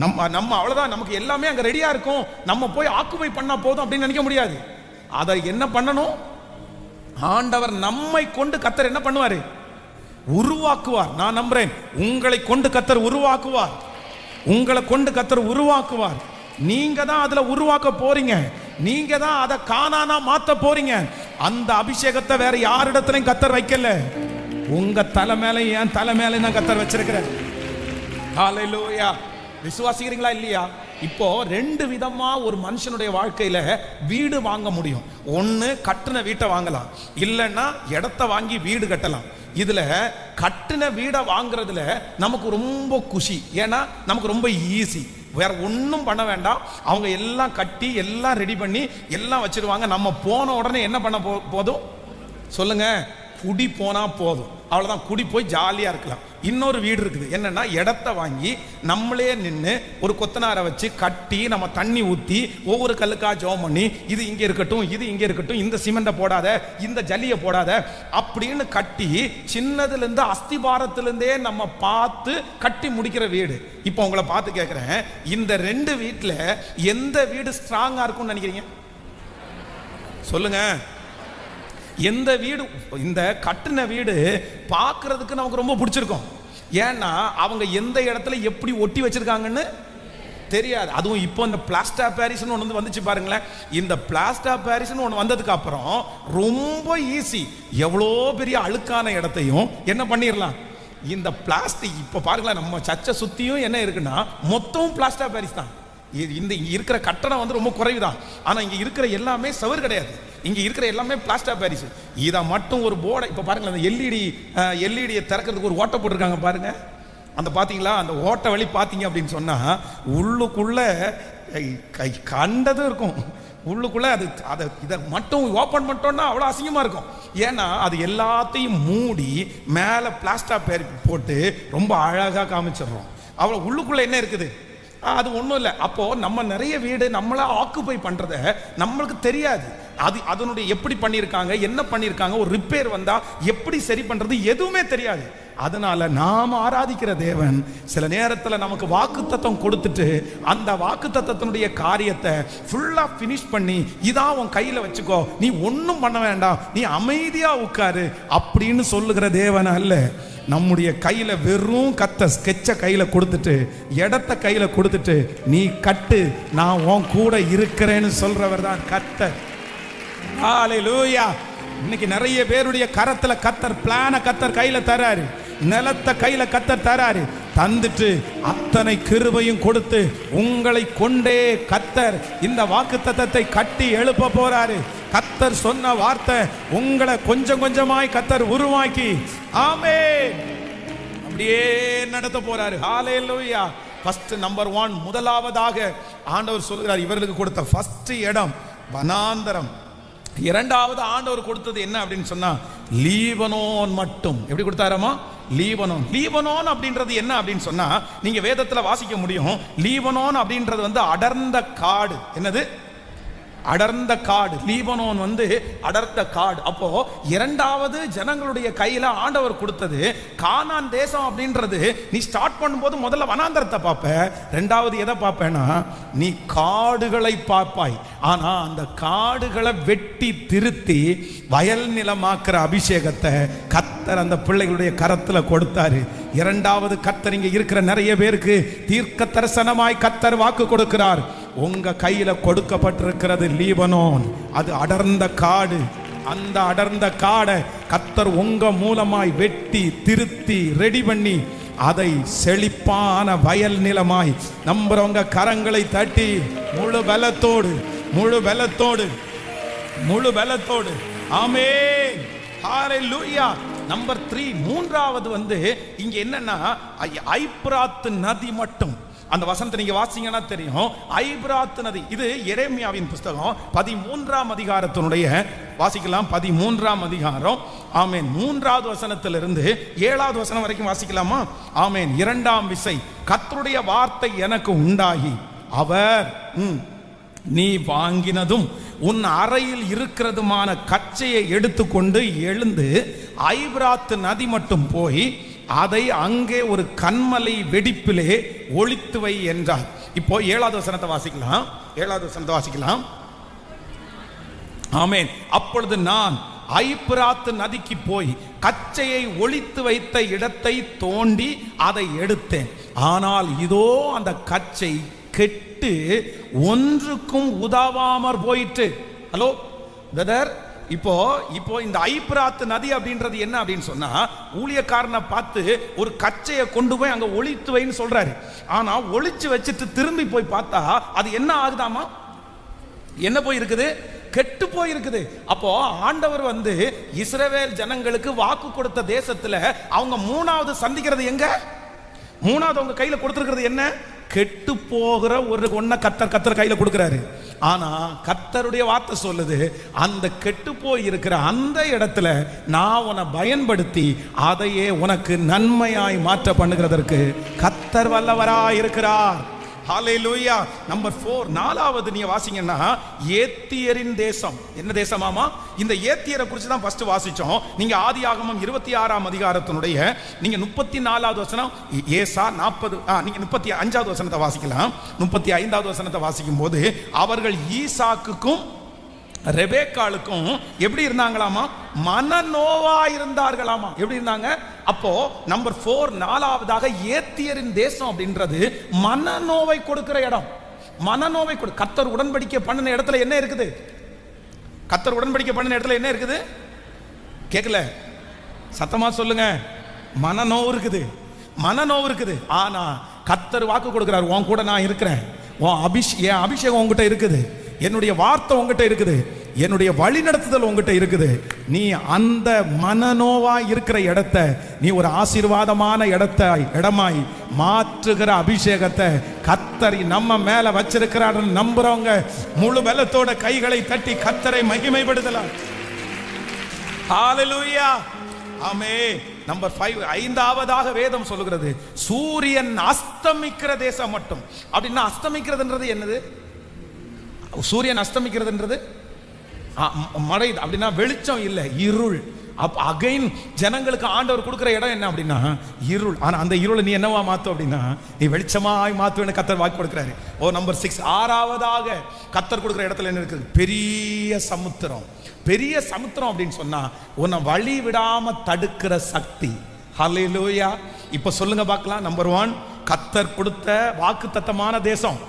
நம்ம அவ்வளவுதான், நமக்கு எல்லாமே அங்க ரெடியா இருக்கும், நம்ம போய் ஆக்குபை பண்ணா போதும் அப்படின்னு நினைக்க முடியாது. அதை என்ன பண்ணணும்? ஆண்டவர் நம்மை கொண்டு கர்த்தர் என்ன பண்ணுவாரு? உருவாக்குவார். நான் நம்புறேன், உங்களை கொண்டு கர்த்தர் உருவாக்குவார், உங்களை கொண்டு கர்த்தர் உருவாக்குவார். நீங்க தான் அதுல உருவாக்க போறீங்க, நீங்க தான் அதை கானானா மாத்த போறீங்க. அந்த அபிஷேகத்தை வேற யாரிடத்திலையும் கர்த்தர் வைக்கல, உங்க தலை மேல, என் தலை மேல நான் கர்த்தர் வச்சிருக்கிறேன். ஹல்லேலூயா. விசுவாசிக்கிறீங்களா இல்லையா? இப்போ ரெண்டு விதமா ஒரு மனுஷனுடைய வாழ்க்கையில வீடு வாங்க முடியும். ஒன்னு கட்டின வீட்டை வாங்கலாம், இல்லைன்னா இடத்த வாங்கி வீடு கட்டலாம். இதுல கட்டின வீடை வாங்குறதுல நமக்கு ரொம்ப குஷி, ஏன்னா நமக்கு ரொம்ப ஈஸி, வேற ஒன்றும் பண்ண வேண்டாம். அவங்க எல்லாம் கட்டி எல்லாம் ரெடி பண்ணி எல்லாம் வச்சிருவாங்க. நம்ம போன உடனே என்ன பண்ண போதும் சொல்லுங்க? குடி போனா போதும், அவ்வளவுதான். குடி போய் ஜாலியா இருக்கலாம். இன்னொரு வீடு இருக்குது, என்னன்னா இடத்த வாங்கி நம்மளே நின்று ஒரு கொத்தனாரை வச்சு கட்டி, நம்ம தண்ணி ஊற்றி ஒவ்வொரு கல்லுக்கா ஜோம் பண்ணி, இது இங்கே இருக்கட்டும், இது இங்கே இருக்கட்டும், இந்த சிமெண்ட்டை போடாத, இந்த ஜல்லியை போடாத அப்படின்னு கட்டி, சின்னதுலேருந்து அஸ்திபாரத்திலிருந்தே நம்ம பார்த்து கட்டி முடிக்கிற வீடு. இப்போ உங்களை பார்த்து கேட்குறேன், இந்த ரெண்டு வீட்டில் எந்த வீடு ஸ்ட்ராங்காக இருக்கும்னு நினைக்கிறீங்க? சொல்லுங்க. எந்த வீடு? இந்த கட்டின வீடு பார்க்கறதுக்கு நமக்கு ரொம்ப பிடிச்சிருக்கும். ஏன்னா அவங்க எந்த இடத்துல எப்படி ஒட்டி வச்சிருக்காங்கன்னு தெரியாது. அதுவும் இப்போ இந்த பிளாஸ்டர் பாரிஸ்னு ஒன்று வந்துச்சு பாருங்களேன். இந்த பிளாஸ்டர் பாரிஸ்னு ஒன்று வந்ததுக்கு அப்புறம் ரொம்ப ஈஸி, எவ்வளோ பெரிய அழுக்கான இடத்தையும் என்ன பண்ணிடலாம். இந்த பிளாஸ்டிக் இப்போ பாருங்களேன், நம்ம சர்ச்சை சுற்றியும் என்ன இருக்குன்னா மொத்தம் பிளாஸ்டர் பாரிஸ் தான். இந்த இங்கே இருக்கிற கட்டணம் வந்து ரொம்ப குறைவுதான், ஆனால் இங்கே இருக்கிற எல்லாமே சவர் கிடையாது, இங்கே இருக்கிற எல்லாமே பிளாஸ்டர் பாரிஸ். இதை மட்டும் ஒரு போர்டை இப்போ பாருங்களேன், அந்த எல்இடியை திறக்கிறதுக்கு ஒரு ஓட்டை போட்டிருக்காங்க பாருங்க. அந்த பார்த்தீங்களா, அந்த ஓட்டை வழி பார்த்தீங்க அப்படின்னு சொன்னால் உள்ளுக்குள்ள கண்டதும் இருக்கும். உள்ளுக்குள்ள அதை இதை மட்டும் ஓப்பன் பண்ணிட்டோம்னா அவ்வளோ அசிங்கமாக இருக்கும். ஏன்னா அது எல்லாத்தையும் மூடி மேலே பிளாஸ்டர் போட்டு ரொம்ப அழகாக காமிச்சிடுறோம். அவ்வளோ உள்ளுக்குள்ள என்ன இருக்குது? அது ஒன்றும் இல்லை. அப்போ நம்ம நிறைய வீடு நம்மளா ஆக்குபை பண்றத நம்மளுக்கு தெரியாது. அதனுடைய எப்படி பண்ணியிருக்காங்க, என்ன பண்ணியிருக்காங்க, ஒரு ரிப்பேர் வந்தா எப்படி சரி பண்றது, எதுவுமே தெரியாது. அதனால நாம் ஆராதிக்கிற தேவன் சில நேரத்தில் நமக்கு வாக்குத்தத்தம் கொடுத்துட்டு அந்த வாக்குத்தத்தத்தினுடைய காரியத்தை ஃபுல்லா ஃபினிஷ் பண்ணி, இதான் உன் கையில வச்சுக்கோ, நீ ஒன்றும் பண்ண வேண்டாம், நீ அமைதியா உட்காரு அப்படின்னு சொல்லுகிற தேவன் அல்ல. நம்முடைய கையில வெறும் ஸ்கெட்சை கையில கொடுத்துட்டு, இடத்த கையில கொடுத்துட்டு, நீ கட்டு, நான் உன் கூட இருக்கிறேன்னு சொல்றவர் தான் கர்த்தர். ஹல்லேலூயா. இன்னைக்கு நிறைய பேருடைய கரத்துல கர்த்தர் பிளான கர்த்தர் கையில தராரு, நிலத்தை கையில கர்த்தர் தராரு, தந்துட்டு அத்தனை கிருபையும் கொடுத்து உங்களை கொண்டே கர்த்தர் இந்த வாக்குத்தத்தத்தை கட்டி எழுப்ப போறாரு. கர்த்தர் சொன்ன வார்த்தை உங்களை கொஞ்சம் கொஞ்சமாய் கர்த்தர் உருவாக்கி ஆமென் அப்படியே நடத்த போறாரு. ஹல்லேலூயா. ஃபர்ஸ்ட் நம்பர் 1, முதலாவதாக ஆண்டவர் சொல்கிறார், இவர்களுக்கு கொடுத்த ஃபர்ஸ்ட் இடம் வனாந்தரம். இரண்டாவது ஆண்டவர் கொடுத்தது என்ன அப்படின்னு சொன்னா லீபனோன் மட்டும். எப்படி கொடுத்தாராமா? லீபனோன். லீபனோன் அப்படின்றது என்ன அப்படின்னு சொன்னா நீங்க வேதத்துல வாசிக்க முடியும். லீபனோன் அப்படின்றது அடர்ந்த காடு. என்னது? அடர்ந்த காடு. லீபனோன் அடர்ந்த காடு. அப்போ இரண்டாவது ஜனங்களுடைய கையில ஆண்டவர் கொடுத்தது கானான் தேசம் அப்படின்றது. நீ ஸ்டார்ட் பண்ணும்போது முதல்ல வனாந்தரத்தை பார்ப்ப, ரெண்டாவது எதை பார்ப்பேன்னா நீ காடுகளை பார்ப்பாய். ஆனா அந்த காடுகளை வெட்டி திருத்தி வயல் நிலமாக்குற அபிஷேகத்தை கர்த்தர் அந்த பிள்ளைகளுடைய கரத்துல கொடுத்தாரு. இரண்டாவது கர்த்தர் இங்க இருக்கிற நிறைய பேருக்கு தீர்க்க தரிசனமாய் கர்த்தர் வாக்கு கொடுக்கிறார். உங்க கையில கொடுக்கப்பட்டிருக்கிறது லீபனோன். அது அடர்ந்த காடு. அந்த அடர்ந்த காடை கர்த்தர் உங்க மூலமாய் வெட்டி திருத்தி ரெடி பண்ணி அதை செழிப்பான வயல் நிலமாய் நம்புறவங்க கரங்களை தட்டி முழு பலத்தோடு முழு பலத்தோடு முழு பலத்தோடு ஆமென் ஹல்லேலூயா. நம்பர் 3, மூன்றாவது இங்க என்னன்னா ஐப்ராத் நதி மட்டும். அந்த வசனத்தை நீங்க வாசிங்கன்னா தெரியும். ஐப்ராத் நதி. இது எரேமியாவின் புஸ்தகம் 13ஆம் அதிகாரத்தினுடைய வாசிக்கலாம். 13ஆம் அதிகாரம் ஆமென் 3வது வசனத்திலிருந்து 7வது வசனம் வரைக்கும் வாசிக்கலாமா? ஆமென். 2ஆம் விசை கர்த்தருடைய வார்த்தை எனக்கு உண்டாகி அவர் நீ வாங்கினதும் உன் அறையில் இருக்கிறதுமான கச்சையை எடுத்துக்கொண்டு எழுந்து ஐப்ராத் நதி மட்டும் போய் அதை அங்கே ஒரு கன்மலை வெடிப்பிலே ஒளித்து வை என்றார். இப்போ 7வது வசனத்தை வாசிக்கலாம். 7வது வசனத்தை வாசிக்கலாம். ஆமென். அப்பொழுது நான் ஐப்ராத் நதிக்கு போய் கச்சையை ஒளித்து வைத்த இடத்தை தோண்டி அதை எடுத்தேன். ஆனால் இதோ அந்த கச்சை கெட்டு ஒன்றுக்கும் உதவாமற் போயிட்டு. ஹலோ பிரதர், இப்போ இந்த ஐப்ராத் நதி அப்படின்றது என்ன அப்படின்னு சொன்னா ஊழியக்காரனை பார்த்து ஒரு கச்சையை கொண்டு போய் அங்க ஒளித்து வைன்னு சொல்றாரு. ஆனா ஒளிச்சு வச்சுட்டு திரும்பி போய் பார்த்தா அது என்ன ஆகுதாமா? என்ன போய் இருக்குது? கெட்டு போய் இருக்குது. அப்போ ஆண்டவர் இஸ்ரவேல் ஜனங்களுக்கு வாக்கு கொடுத்த தேசத்துல அவங்க மூணாவது சந்திக்கிறது எங்க? மூணாவது அவங்க கையில கொடுத்திருக்கிறது என்ன? கெட்டு போகிற ஒரு ஒன்ன கத்தர் கையில கொடுக்கிறாரு. ஆனா கர்த்தருடைய வார்த்தை சொல்லுது, அந்த கெட்டு போய் இருக்கிற அந்த இடத்துல நான் உன்னை பயன்படுத்தி அதையே உனக்கு நன்மையாய் மாற்ற பண்ணுகிறதற்கு கர்த்தர் வல்லவராய் இருக்கிறார். ஹல்லேலூயா. நம்பர் 4, நாலாவது நீங்க வாசிங்கன்னா ஏத்தியரின் தேசம். என்ன தேசமாமா? இந்த ஏத்தியரை குறித்து தான் ஃபர்ஸ்ட் வாசிச்சோம். நீங்க ஆதியாகமம் 26ஆம் அதிகாரத்தினுடைய நீங்க 34வது வசனம், ஏசா 40 நீங்க 35வது வசனத்தை வாசிக்கலாம். 35வது வசனத்தை வாசிக்கும் போது அவர்கள் ஈசாக்குக்கும் ரெபேக்காளுக்கும் எப்படி இருந்தாங்களாமா? மனநோவா இருந்தார்களாமா. எப்படி இருந்தாங்க? அப்போ நம்பர் 4, நாலாவதாக ஏத்தியரின் தேசம் அப்படின்றது மனநோவை கொடுக்கிற இடம். மனநோவை கர்த்தர் உடன்படிக்கை பண்ணின இடத்துல என்ன இருக்குது? கர்த்தர் உடன்படிக்கை பண்ணின இடத்துல என்ன இருக்குது? கேட்கல, சத்தமா சொல்லுங்க. மனநோவு இருக்குது. மனநோவு இருக்குது. ஆனா கர்த்தர் வாக்கு கொடுக்கிறார், உன் கூட நான் இருக்கிறேன். என் அபிஷேகம் உங்ககிட்ட இருக்குது. என்னுடைய வார்த்தை உங்ககிட்ட இருக்குது. என்னுடைய வழி நடத்துதல் உங்ககிட்ட இருக்குது. நீ அந்த மனநோவா இருக்கிற இடத்தை நீ ஒரு ஆசீர்வாதமான இடமாய் மாற்றுகிற அபிஷேகத்தை கர்த்தர் நம்ம மேல வச்சிருக்கிறார். நம்புறவங்க முழு பலத்தோட கைகளை தட்டி கர்த்தரை மகிமைப்படுத்தலாம். ஹல்லேலூயா. ஆமென். நம்பர் 5, ஐந்தாவதாக வேதம் சொல்லுகிறது சூரியன் அஸ்தமிக்கிற தேசம் மட்டும். அப்படின்னா அஸ்தமிக்கிறதுன்றது என்னது? சூரியன் அஸ்தமிக்கிறதுன்றது மழை. அப்படின்னா வெளிச்சம் இல்லை, இருள். அகைன் ஜனங்களுக்கு ஆண்டவர் கொடுக்கிற இடம் என்ன அப்படின்னா இருள். ஆனா அந்த இருளை நீ என்னவா மாத்து அப்படின்னா நீ வெளிச்சமாய் மாத்துவேன்னு கர்த்தர் வாக்கு கொடுக்கிறாரு. நம்பர் 6, ஆறாவதாக கர்த்தர் கொடுக்கிற இடத்துல என்ன இருக்குது? பெரிய சமுத்திரம். பெரிய சமுத்திரம் அப்படின்னு சொன்னா உன்னை வழி விடாம தடுக்கிற சக்தி. ஹல்லேலூயா. இப்ப சொல்லுங்க பார்க்கலாம். நம்பர் 1, கர்த்தர் கொடுத்த வாக்குத்தத்தமான தேசம்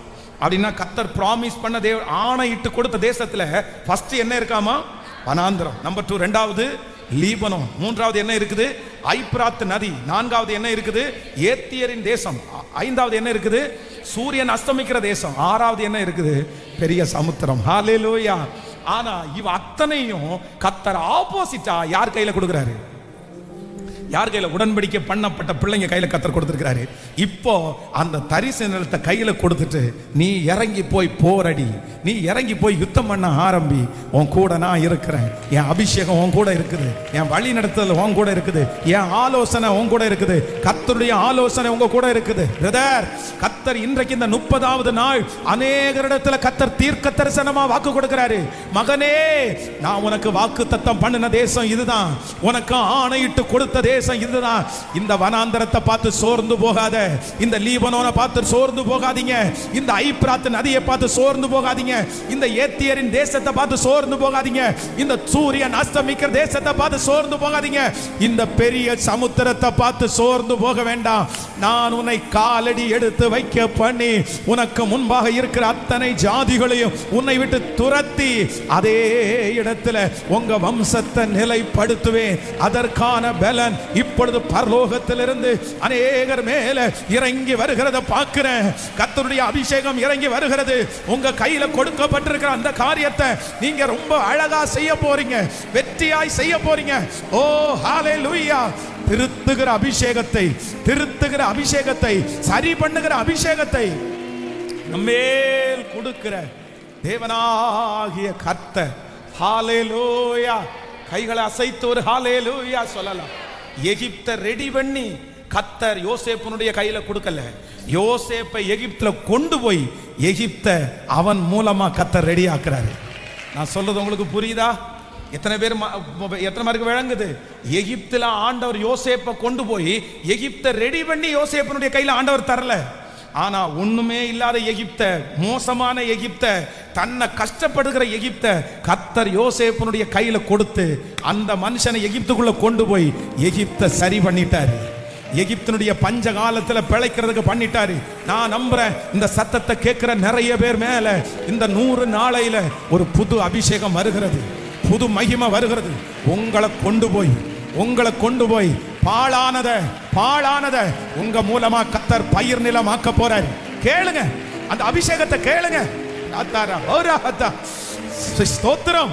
அப்படின்னா கர்த்தர் ப்ராமிஸ் பண்ண ஆணையிட்டு கொடுத்த தேசத்துல ஃபர்ஸ்ட் என்ன இருக்காமா? வனாந்திரம். நம்பர் 2, ரெண்டாவது லீபனோன். மூன்றாவது என்ன இருக்குது? ஐப்ராத் நதி. நான்காவது என்ன இருக்குது? ஏத்தியரின் தேசம். ஐந்தாவது என்ன இருக்குது? சூரியன் அஸ்தமிக்கிற தேசம். ஆறாவது என்ன இருக்குது? பெரிய சமுத்திரம். ஹல்லேலூயா. ஆனா இவ அத்தனையும் கர்த்தர் ஆப்போசிட்டா யார் கையில கொடுக்கிறாரு? யார் கையில? உடன்படிக்கை பண்ணப்பட்ட பிள்ளைங்க கையில கர்த்தர் கொடுத்திருக்கிறாரு. இப்போ அந்த தரிசு நிலத்தை கையில கொடுத்துட்டு நீ இறங்கி போய் போரடி, நீ இறங்கி போய் யுத்தம் பண்ண ஆரம்பி. உன் கூட நான் இருக்கிறேன். என் அபிஷேகம் உன் கூட இருக்குது. என் வழி நடத்துதல் உன் கூட இருக்குது. என் ஆலோசனை உன் கூட இருக்குது. கர்த்தருடைய ஆலோசனை உங்க கூட இருக்குது. பிரதர், கர்த்தர் இன்றைக்கு இந்த 30வது நாள் அநேகரிடத்துல கர்த்தர் தீர்க்க தரிசனமா வாக்கு கொடுக்கிறாரு. மகனே, நான் உனக்கு வாக்கு தத்தம் பண்ணின தேசம் இதுதான். உனக்கு ஆணையிட்டு கொடுத்த தேசம் இதுதான். இந்த வனாந்தரத்தை பார்த்து சோர்ந்து போகாத. இந்த லீபனோனை பார்த்து சோர்ந்து போகாதீங்க. இந்த ஐப்ராத் நதியை பார்த்து சோர்ந்து போகாதீங்க. இந்த ஏத்தியரின் தேசத்தை பார்த்து சோர்ந்து போகாதீங்க. இந்த சூரியன் அஸ்தமிக்கிற தேசத்தை பார்த்து சோர்ந்து போகாதீங்க. இந்த பெரிய சமுத்திரத்தை பார்த்து சோர்ந்து போக வேண்டாம். நான் உன்னை காலடி எடுத்து வைக்க பண்ணி உனக்கு முன்பாக இருக்கிற அத்தனை ஜாதிகளையும் உன்னை விட்டு துரத்தி அதே இடத்துல உங்க வம்சத்தை நிலைப்படுத்துவேன். அதற்கான பலன் இப்பொழுது பரலோகத்திலிருந்து அநேகர் மேல இறங்கி வருகிறத பார்க்கிறேன். கர்த்தருடைய அபிஷேகம் இறங்கி வருகிறது. உங்க கையில கொடுக்கப்பட்டிருக்கிற அந்த காரியத்தை நீங்க ரொம்ப அழகா செய்ய போறீங்க. வெற்றியாய் செய்ய போறீங்க. ஓ ஹல்லேலூயா. திருத்துகிற அபிஷேகத்தை, திருத்துகிற அபிஷேகத்தை, சரி பண்ணுகிற அபிஷேகத்தை நம்மேல் கொடுக்கிற தேவனாகிய கர்த்தர். ஹல்லேலூயா. கைகளை அசைத்து ஒரு ஹல்லேலூயா சொல்லலாம். எகிப்தை ரெடி பண்ணி கர்த்தர் யோசேப்புனுடைய கையில கொடுக்கல. யோசேப்பை எகிப்துல கொண்டு போய் எகிப்தை அவன் மூலமா கர்த்தர் ரெடி ஆக்குறாரு. நான் சொல்றது உங்களுக்கு புரியுதா? எத்தனை பேருக்கு விளங்குது? எகிப்துல ஆண்டவர் யோசேப்பை கொண்டு போய் எகிப்தை ரெடி பண்ணி யோசேப்பினுடைய கையில ஆண்டவர் தரல. ஆனா ஒண்ணுமே இல்லாத எகிப்த, மோசமான எகிப்த, தன்னை கஷ்டப்படுகிற எகிப்த கர்த்தர் யோசேப்பினுடைய கையில கொடுத்து அந்த மனுஷனை எகிப்துக்குள்ள கொண்டு போய் எகிப்த சரி பண்ணிட்டாரு. எகிப்தினுடைய பஞ்ச காலத்துல பிழைக்கிறதுக்கு பண்ணிட்டாரு. நான் நம்புறேன் இந்த சத்தத்தை கேட்கிற நிறைய பேர் மேல இந்த 100 நாளையில ஒரு புது அபிஷேகம் வருகிறது, புது மகிமை வருகிறது. உங்களை கொண்டு போய் பாழானத உங்க மூலமா கர்த்தர் பயிர் நிலமாக்க போறாரு. கேளுங்க, அந்த அபிஷேகத்தை கேளுங்க. ஸ்தோத்திரம்,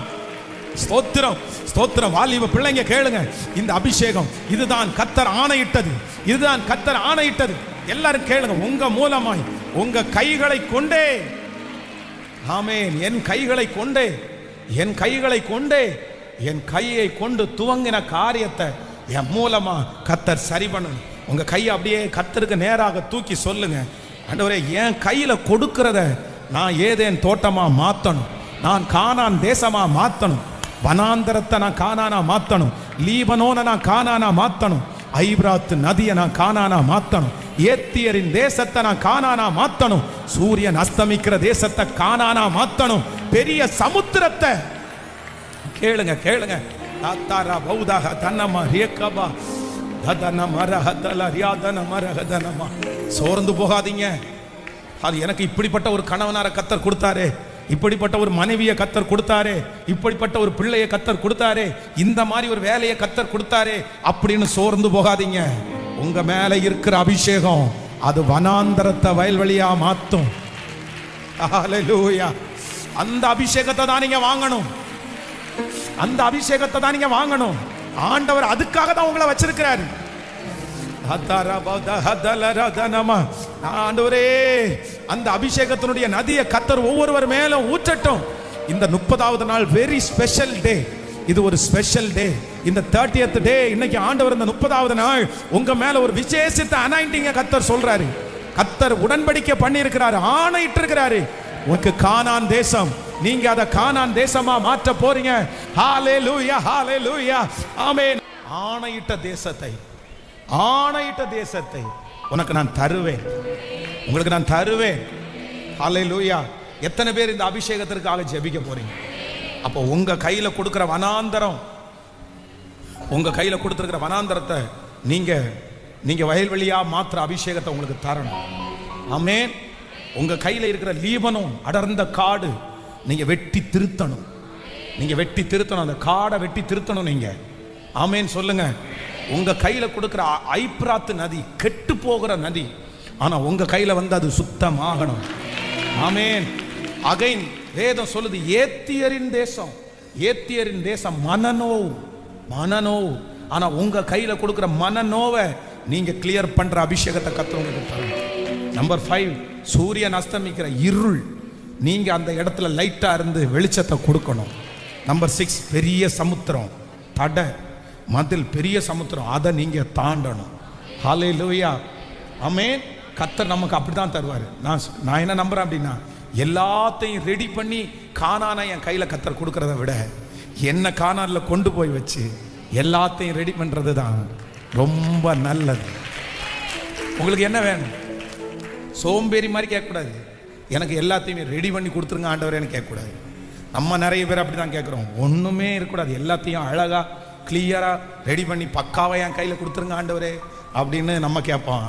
ஸ்தோத்திரம், ஸ்தோத்திரம். வாலிப பிள்ளைங்க கேளுங்க. இந்த அபிஷேகம் இதுதான் கர்த்தர் ஆணையிட்டது. இதுதான் கர்த்தர் ஆணையிட்டது. எல்லாரும் கேளுங்க. உங்க மூலமாய் உங்க கைகளை கொண்டே, ஆமென், என் கைகளை கொண்டே, என் கையை கொண்டு துவங்கின காரியத்தை என் மூலமா கர்த்தர் சரி பண்ணணும். உங்க கையை அப்படியே கர்த்தருக்கு நேராக தூக்கி சொல்லுங்க. ஆண்டவரே, என் கையில கொடுக்கிறத நான் ஏதேன் தோட்டமா மாத்தணும், நான் கானான் தேசமா மாத்தணும், வனாந்தரத்தை நான் கானானா மாத்தணும், லீபனோனை நான் கானானா மாத்தணும், ஐப்ராத் நதியை நான் கானானா மாத்தணும், ஏத்தியரின் தேசத்தை நான் கானானா மாத்தணும், சூரியன் அஸ்தமிக்கிற தேசத்தை கானானா மாத்தணும், பெரிய சமுத்திரத்தை. கேளுங்க, கேளுங்க. தாத்தாரா பௌதாக தன்னமா ரியக்கபா ததனமா ரஹதல ரியாதனமா ரஹதனமா. சோர்ந்து போகாதீங்க. அது எனக்கு இப்படிப்பட்ட ஒரு கணவனார கர்த்தர் கொடுத்தாரே, இப்படிப்பட்ட ஒரு மனைவியை கர்த்தர் கொடுத்தாரே, இப்படிப்பட்ட ஒரு பிள்ளையை கர்த்தர் கொடுத்தாரே, இந்த மாதிரி ஒரு வேலையை கர்த்தர் கொடுத்தாரே அப்படின்னு சோர்ந்து போகாதீங்க. உங்க மேல இருக்கிற அபிஷேகம் அது வனாந்தரத்தை வயல்வெளியா மாத்தும். ஹல்லேலூயா. அந்த அபிஷேகத்தை தான் நீங்க வாங்கணும். அந்த அபிஷேகத்தை தான் நீங்க வாங்கணும். ஆண்டவர் அதுக்காக தான் உங்களை வச்சிருக்கிறாரு. ஆண்டவரே, அந்த அபிஷேகத்தினுடைய நதியை கர்த்தர் ஒவ்வொருவர் மேலும் ஊற்றட்டும். இந்த 30வது நாள் வெரி ஸ்பெஷல் டே. இது ஒரு ஸ்பெஷல் டே. இந்த 30th டே இன்னைக்கு ஆண்டவர் இந்த 30வது நாள் உங்க மேல ஒரு விசேஷித்த அனாயிண்டிங்க கர்த்தர் சொல்றாரு. கர்த்தர் உடன்படிக்கை பண்ணி இருக்கிறாரு, ஆணையிட்டு இருக்கிறாரு. உனக்கு கானான் தேசம், நீங்க அதை கானான் தேசமா மாற்ற போறீங்க. ஹல்லேலூயா, ஹல்லேலூயா, ஆமென். ஆணையிட்ட தேசத்தை உனக்கு நான் தருவேன், உங்களுக்கு நான் தருவேன். ஹல்லேலூயா. எத்தனை பேர் இந்த அபிஷேகத்திற்காக ஜெபிக்க போறீங்க? அப்போ உங்க கையில கொடுக்கிற வனாந்தரம், உங்க கையில கொடுத்திருக்கிற வனாந்தரத்தை நீங்க வயல்வெளியா மாற்ற அபிஷேகத்தை உங்களுக்கு தரணும். ஆமென். உங்க கையில இருக்கிற லீபனோன் அடர்ந்த காடு நீங்க வெட்டி திருத்தணும். அந்த காடை வெட்டி திருத்தணும். நீங்க ஆமேன் சொல்லுங்க. உங்க கையில கொடுக்கிற ஐப்ராத்து நதி கெட்டு போகிற நதி, ஆனா உங்க கையில வந்து அது சுத்தமாகணும். ஆமேன். அகைன் வேதம் சொல்லுது, ஏத்தியரின் தேசம், ஏத்தியரின் தேசம் மனநோவு, மனநோவு. ஆனா உங்க கையில கொடுக்கிற மனநோவை நீங்க கிளியர் பண்ற அபிஷேகத்தை கர்த்தர் உங்களுக்கு தரணும். நம்பர் 5, சூரியன் அஸ்தமிக்கிற இருள், நீங்க அந்த இடத்துல லைட்டா இருந்து வெளிச்சத்தை கொடுக்கணும். நம்பர் 6, பெரிய சமுத்திரம், தடை மதில், பெரிய சமுத்திரம், அதை நீங்க தாண்டணும். ஹல்லேலூயா. ஆமென். கர்த்தர் நமக்கு அப்படிதான் தருவார். நான் என்ன நம்புறேன் அப்படின்னா, எல்லாத்தையும் ரெடி பண்ணி கானானை என் கையில் கர்த்தர் கொடுக்கறத விட என்ன கானானில் கொண்டு போய் வச்சு எல்லாத்தையும் ரெடி பண்ணுறது தான் ரொம்ப நல்லது. உங்களுக்கு என்ன வேணும்? சோம்பேறி மாதிரி கேட்கக்கூடாது. எனக்கு எல்லாத்தையுமே ரெடி பண்ணி கொடுத்துருங்க ஆண்டவரேன்னு கேட்கக்கூடாது. நம்ம நிறைய பேர் அப்படி தான் கேட்குறோம். ஒன்றுமே இருக்கக்கூடாது, எல்லாத்தையும் அழகாக கிளியராக ரெடி பண்ணி பக்காவாக என் கையில் கொடுத்துருங்க ஆண்டவரே அப்படின்னு நம்ம கேட்போம்.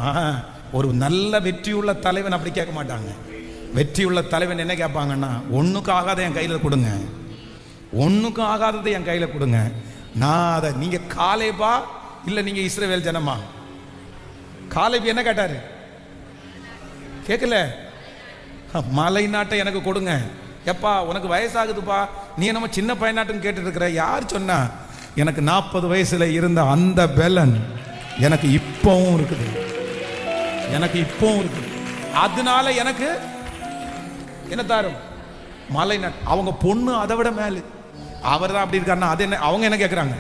ஒரு நல்ல வெற்றியுள்ள தலைவன் அப்படி கேட்க மாட்டாங்க. வெற்றியுள்ள தலைவன் என்ன கேட்பாங்கன்னா, ஒன்றுக்கும் ஆகாத என் கையில் கொடுங்க, ஒன்றுக்கும் ஆகாததை என் கையில் கொடுங்க, நான் அதை. நீங்கள் காலேபா இல்லை நீங்கள் இஸ்ரவேல் ஜனமா? காலேப் என்ன கேட்டார்? கேட்கல, மலை நாட்டை எனக்கு கொடுங்க. எப்பா உனக்கு வயசாகுதுப்பா, நீ என்னமோ சின்ன பையனாட்டுன்னு கேட்டுட்டு இருக்கிற. யார் சொன்னா? எனக்கு 40 வயசுல இருந்த அந்த பெலன் எனக்கு இப்பவும் இருக்குது, எனக்கு இப்பவும் இருக்குது. அதனால எனக்கு என்ன தாரும்? மலை நாட்டு. அவங்க பொண்ணு அதை விட மேலு, அவர் தான் அப்படி இருக்காருன்னா அது என்ன? அவங்க என்ன கேட்குறாங்க?